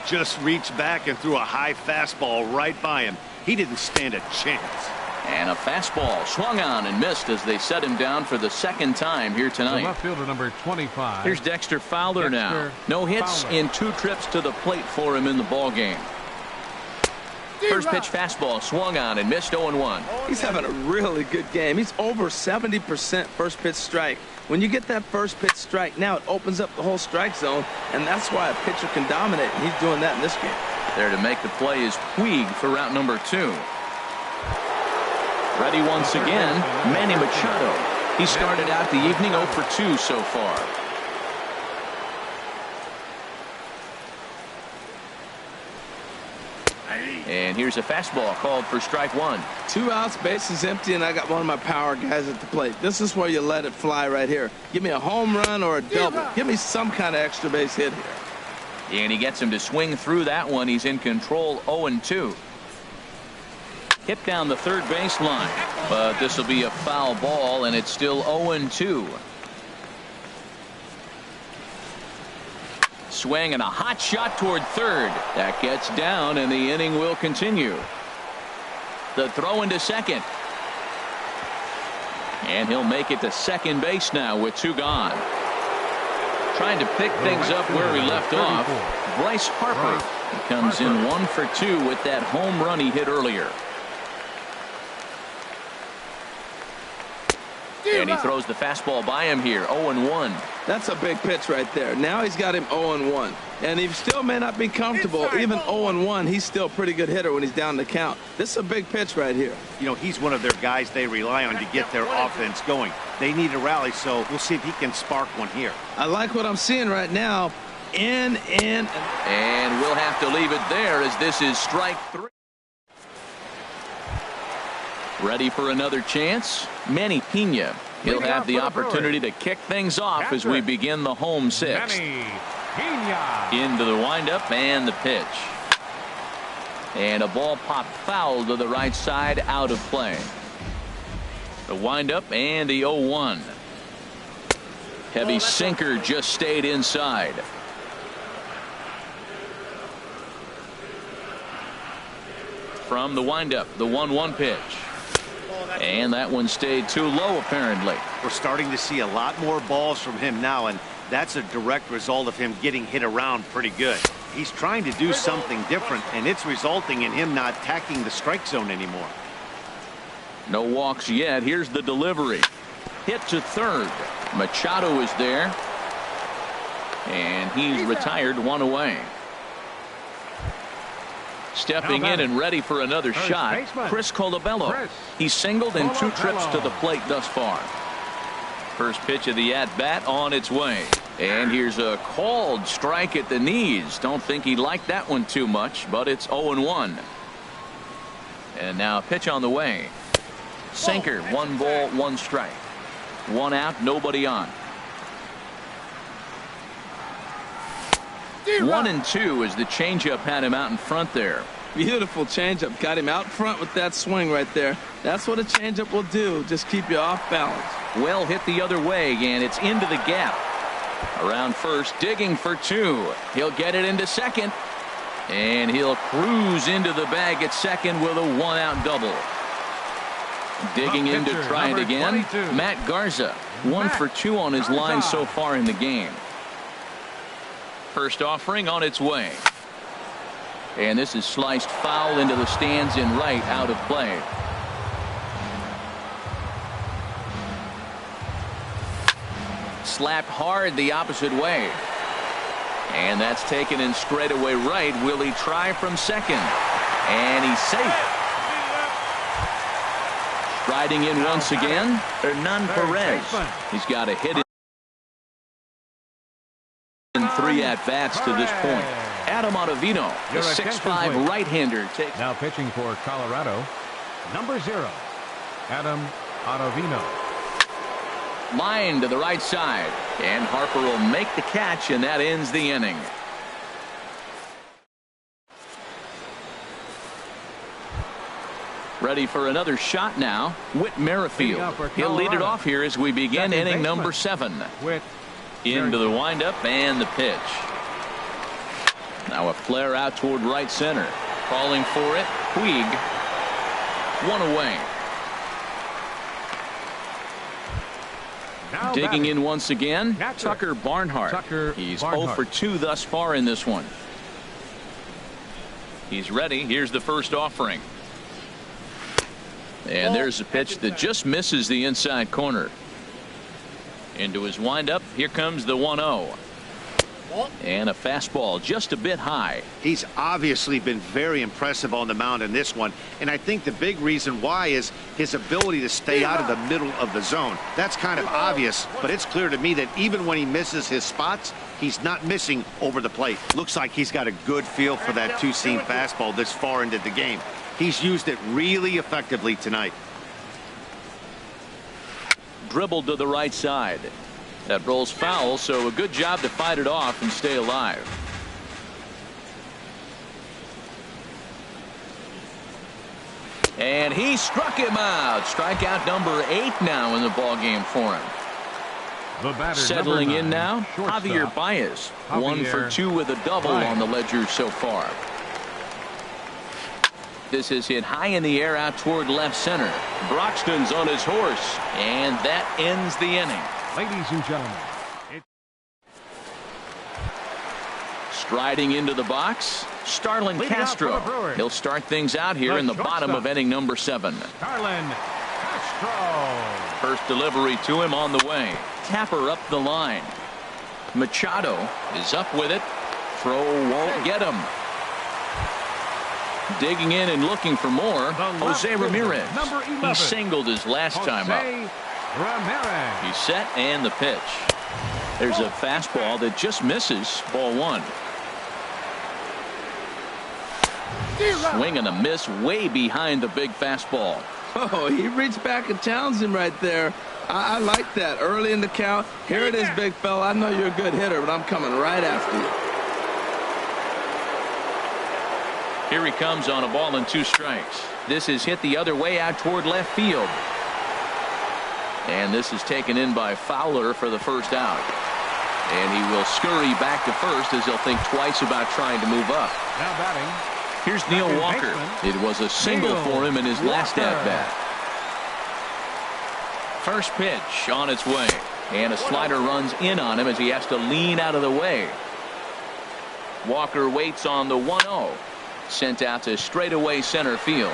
Just reached back and threw a high fastball right by him. He didn't stand a chance. And a fastball swung on and missed as they set him down for the second time here tonight. The left fielder, number 25. Here's Dexter Fowler now. No hits in 2 trips to the plate for him in the ball game. First pitch fastball swung on and missed 0-1. He's having a really good game. He's over 70% first pitch strike. When you get that first pitch strike, now it opens up the whole strike zone, and that's why a pitcher can dominate, and he's doing that in this game. There to make the play is Puig for route number 2. Ready once again, Manny Machado. He started out the evening 0 for 2 so far. And here's a fastball called for strike 1. 2 outs, bases empty, and I got one of my power guys at the plate. This is where you let it fly right here. Give me a home run or a double. Give me some kind of extra base hit here. And he gets him to swing through that one. He's in control, 0-2. Hit down the third baseline, but this will be a foul ball, and it's still 0-2. Swing and a hot shot toward third. That gets down, and the inning will continue. The throw into second. And he'll make it to second base now with 2 gone. Trying to pick things up where he left off. Bryce Harper. He comes in 1 for 2 with that home run he hit earlier. And he throws the fastball by him here. 0-1. That's a big pitch right there. Now he's got him 0-1. And he still may not be comfortable. Even 0-1, he's still a pretty good hitter when he's down the count. This is a big pitch right here. You know, he's one of their guys they rely on to get their offense going. They need a rally, so we'll see if he can spark one here. I like what I'm seeing right now. In. And we'll have to leave it there as this is strike 3. Ready for another chance? Manny Pena. He'll have the opportunity to kick things off as we begin the home 6th. Into the windup and the pitch. And a ball popped foul to the right side, out of play. The windup and the 0-1. Heavy sinker just stayed inside. From the windup, the 1-1 pitch. And that one stayed too low, apparently. We're starting to see a lot more balls from him now, and that's a direct result of him getting hit around pretty good. He's trying to do something different, and it's resulting in him not attacking the strike zone anymore. No walks yet. Here's the delivery. Hit to third. Machado is there. And he's retired, 1 away. Stepping in and ready for another shot, Chris Colabello. He's singled in 2 trips to the plate thus far. First pitch of the at-bat on its way. And here's a called strike at the knees. Don't think he liked that one too much, but it's 0-1. And now a pitch on the way. Sinker, 1 ball, 1 strike. 1 out, nobody on. 1-2 as the changeup had him out in front there. Beautiful changeup. Got him out front with that swing right there. That's what a changeup will do. Just keep you off balance. Well hit the other way, and it's into the gap. Around first, digging for 2. He'll get it into second. And he'll cruise into the bag at second with a 1-out double. Digging in to try it again. 22. Matt Garza. 1 for 2 on his line so far in the game. First offering on its way. And this is sliced foul into the stands in right, out of play. Slapped hard the opposite way. And that's taken in straightaway right. Will he try from second? And he's safe. Striding in once again, Hernan Perez. He's got a hit in 3 at-bats to this point. Adam Ottavino, the 6'5" right-hander. Now pitching for Colorado, number 0, Adam Ottavino. Line to the right side, and Harper will make the catch, and that ends the inning. Ready for another shot now, Whit Merrifield. He'll lead it off here as we begin inning number 7. Into the windup and the pitch. Now a flare out toward right center. Calling for it, Puig. 1 away. Now Digging batting. in once again, Catcher. Tucker Barnhart. He's 0 for 2 thus far in this one. He's ready. Here's the first offering. And there's a pitch that just misses the inside corner. Into his windup. Here comes the 1-0. And a fastball just a bit high. He's obviously been very impressive on the mound in this one, and I think the big reason why is his ability to stay out of the middle of the zone. That's kind of obvious, but it's clear to me that even when he misses his spots, he's not missing over the plate. Looks like he's got a good feel for that two-seam fastball this far into the game. He's used it really effectively tonight. Dribbled to the right side. That rolls foul, so a good job to fight it off and stay alive. And he struck him out. Strikeout number 8 now in the ballgame for him. The batter, Settling in 9, now, shortstop, Javier Baez. 1 for Javier 2 with a double Baez. on the ledger so far. This is hit high in the air out toward left center. Broxton's on his horse, and that ends the inning. Ladies and gentlemen, Striding into the box, Starlin Leading off Castro. for the Brewers. He'll start things out here The in the bottom shortstop. of inning number 7. Starlin Castro. First delivery to him on the way. Tapper up the line. Machado is up with it. Throw won't get him. Digging in and looking for more, Jose Ramirez. Number 11. He singled his last time up. Jose Ramirez. He's set and the pitch. There's a fastball that just misses. Ball 1. Swing and a miss way behind the big fastball. Oh, he reached back and challenged him right there. I like that. Early in the count. Here it is, big fella. I know you're a good hitter, but I'm coming right after you. Here he comes on a ball and 2 strikes. This is hit the other way out toward left field. And this is taken in by Fowler for the first out. And he will scurry back to first as he'll think twice about trying to move up. Now batting. Here's Neil Second Walker. baseman, It was a single Neil for him in his last Walker. at-bat. First pitch on its way. And a slider runs in on him as he has to lean out of the way. Walker waits on the 1-0. Sent out to straightaway center field.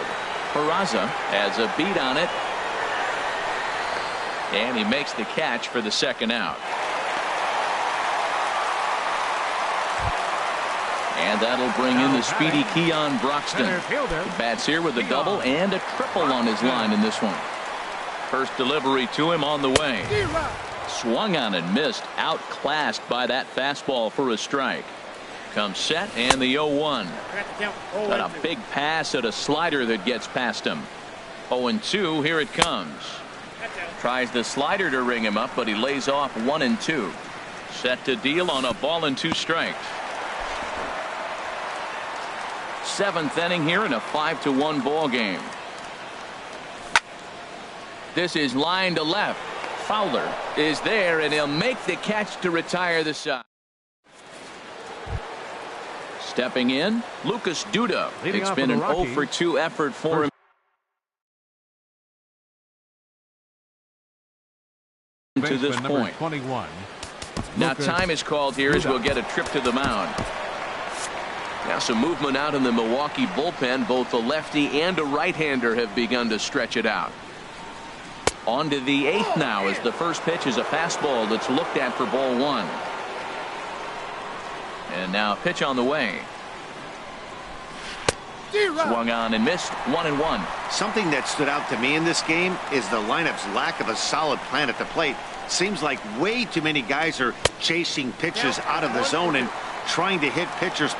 Peraza has a beat on it. And he makes the catch for the second out. And that'll bring in the speedy Keon Broxton. Center fielder. He bats here with a double and a triple on his line in this one. First delivery to him on the way. Swung on and missed. Outclassed by that fastball for a strike. Comes set and the 0-1. Got a big pass at a slider that gets past him. 0-2. Here it comes. Tries the slider to ring him up, but he lays off 1-2. Set to deal on a ball and 2 strikes. 7th inning here in a 5-1 ball game. This is line to left. Fowler is there, and he'll make the catch to retire the side. Stepping in, Lucas Duda. Leading It's off been for an the 0 Rockies. for 2 effort for him. To this Baseman number point. 21. Now Lucas time is called here as we'll get a trip to the mound. Now some movement out in the Milwaukee bullpen. Both a lefty and a right-hander have begun to stretch it out. On to the 8th now, as the first pitch is a fastball that's looked at for ball 1. And now a pitch on the way. Swung on and missed. 1-1. Something that stood out to me in this game is the lineup's lack of a solid plan at the plate. Seems like way too many guys are chasing pitches out of the zone and trying to hit pitchers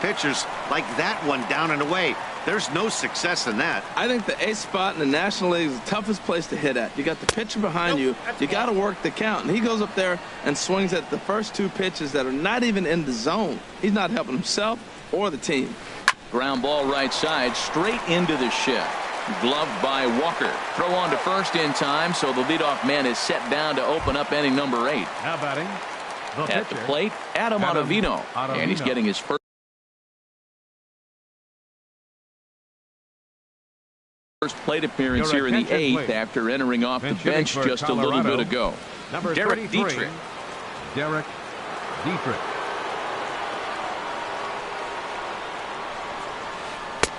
like that one down and away. There's no success in that. I think the 8th spot in the National League is the toughest place to hit at. You got the pitcher behind you. You got to work the count. And he goes up there and swings at the first 2 pitches that are not even in the zone. He's not helping himself or the team. Ground ball right side, straight into the shed. Gloved by Walker. Throw on to first in time, so the leadoff man is set down to open up inning number 8. Now batting, at the plate, Adam Ottavino. And he's getting his first plate appearance here in the 8th after entering off the bench just a little bit ago. Derek Dietrich. Derek Dietrich.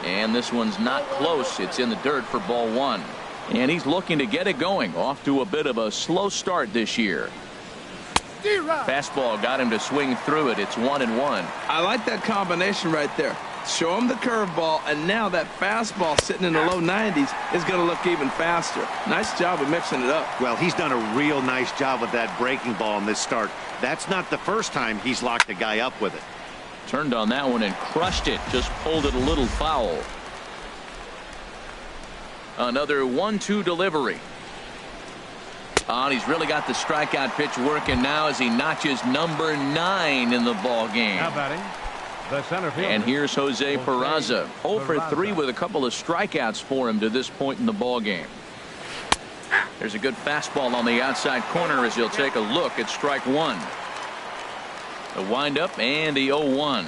And this one's not close. It's in the dirt for ball 1. And he's looking to get it going. Off to a bit of a slow start this year. Fastball got him to swing through it. It's 1-1. I like that combination right there. Show him the curveball, and now that fastball sitting in the low 90s is going to look even faster. Nice job of mixing it up. Well, he's done a real nice job with that breaking ball in this start. That's not the first time he's locked a guy up with it. Turned on that one and crushed it. Just pulled it a little foul. Another 1-2 delivery. Oh, and he's really got the strikeout pitch working now as he notches number 9 in the ball game. Now batting, the center fielder. And here's Jose Peraza. 0 for 3 with a couple of strikeouts for him to this point in the ball game. There's a good fastball on the outside corner as he'll take a look at strike 1. The windup and the 0-1.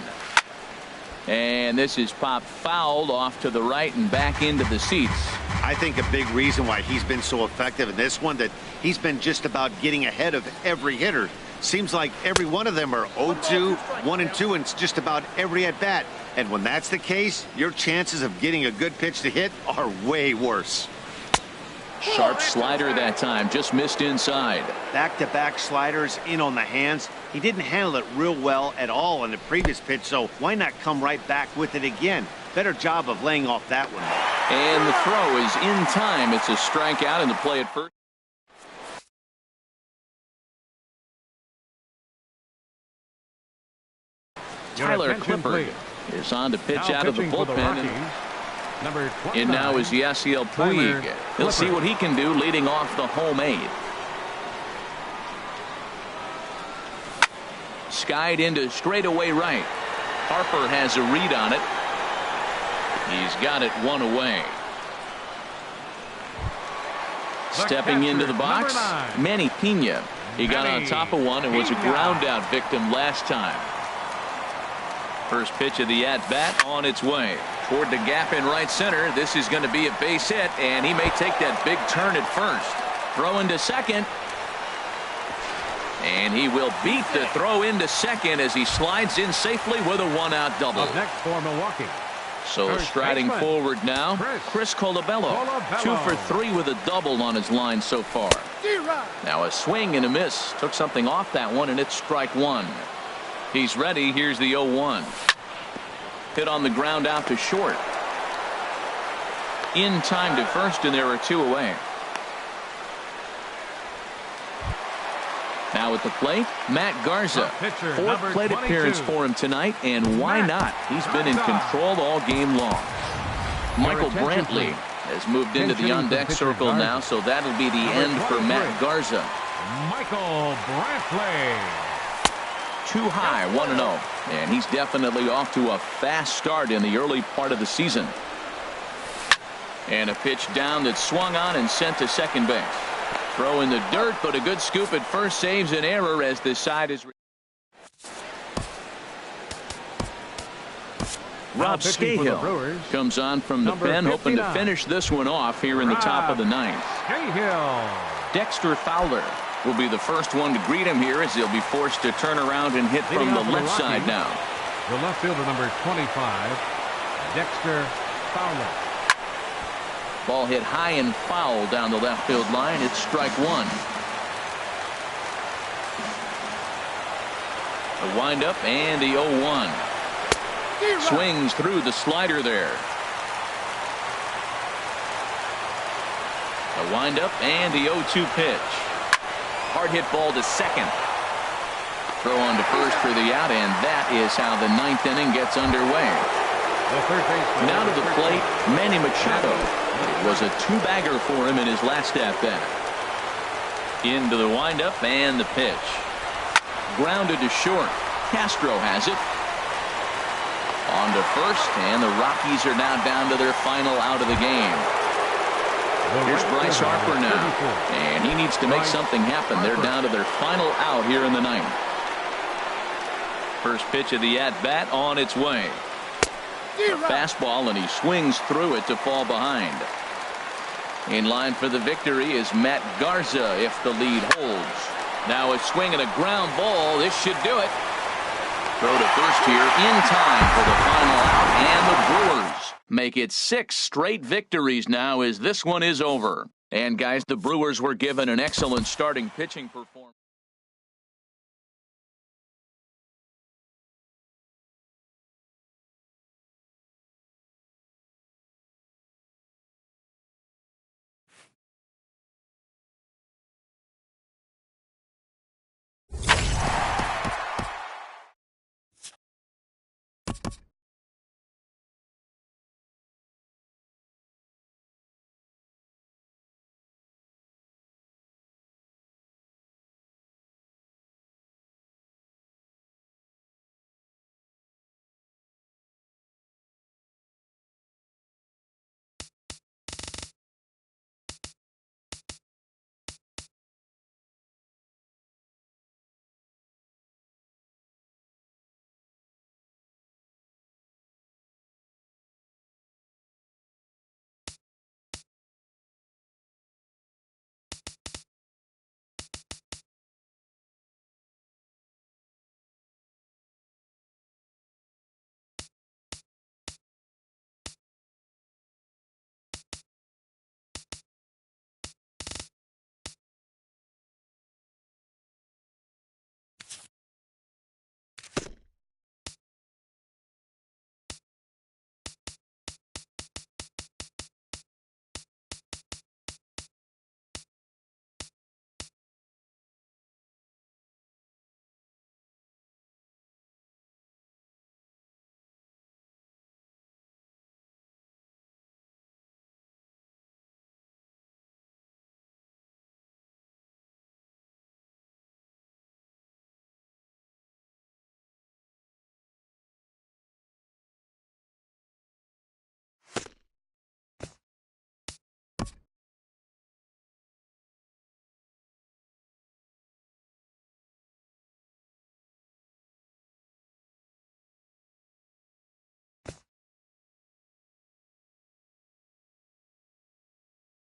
And this is popped fouled off to the right and back into the seats. I think a big reason why he's been so effective in this one, that he's been just about getting ahead of every hitter. Seems like every one of them are 0-2, 1-2, and it's just about every at bat. And when that's the case, your chances of getting a good pitch to hit are way worse. Sharp slider that time, just missed inside. Back-to-back sliders in on the hands. He didn't handle it real well at all in the previous pitch, so why not come right back with it again? Better job of laying off that one. And the throw is in time. It's a strikeout in the play at first. Tyler Clippard is on to pitch out of the bullpen. And now is Yasiel Puig. He'll see what he can do leading off the home 8. Skied into straightaway right. Harper has a read on it. He's got it 1 away. Stepping into the box, Manny Pena. He got on top of one and was a ground out victim last time. First pitch of the at-bat on its way. Toward the gap in right center. This is going to be a base hit, and he may take that big turn at first. Throw into second. And he will beat the throw into second as he slides in safely with a 1-out double. Up next for Milwaukee. So striding forward now, Chris Colabello. 2 for 3 with a double on his line so far. Now a swing and a miss. Took something off that one, and it's strike 1. He's ready. Here's the 0-1. Hit on the ground out to short. In time to first, and there are 2 away. Now at the plate, Matt Garza. 4th plate appearance for him tonight, and why not? He's been in control all game long. Michael Brantley has moved into the on-deck circle now, so that'll be the end for Matt Garza. Michael Brantley. Too high, 1-0. And he's definitely off to a fast start in the early part of the season. And a pitch down that swung on and sent to second base. Throw in the dirt, but a good scoop at first saves an error as the side is. Rob Scahill comes on from the pen, hoping to finish this one off here in the top of the 9th. Dexter Fowler will be the first one to greet him here as he'll be forced to turn around and hit from the left side now. The left fielder, number 25, Dexter Fowler. Ball hit high and foul down the left field line. It's strike one. The windup and the 0-1. Swings through the slider there. The windup and the 0-2 pitch. Hard hit ball to second. Throw on to first for the out, and that is how the ninth inning gets underway. Now to the plate, Manny Machado. It was a two-bagger for him in his last at-bat. Into the windup and the pitch. Grounded to short. Castro has it. On to first, and the Rockies are now down to their final out of the game. Here's Bryce Harper now, and he needs to make something happen. They're down to their final out here in the ninth. First pitch of the at-bat on its way. A fastball, and he swings through it to fall behind. In line for the victory is Matt Garza if the lead holds. Now a swing and a ground ball. This should do it. Throw to first here in time for the final out, and the Brewers make it 6 straight victories now as this one is over. And guys, the Brewers were given an excellent starting pitching performance.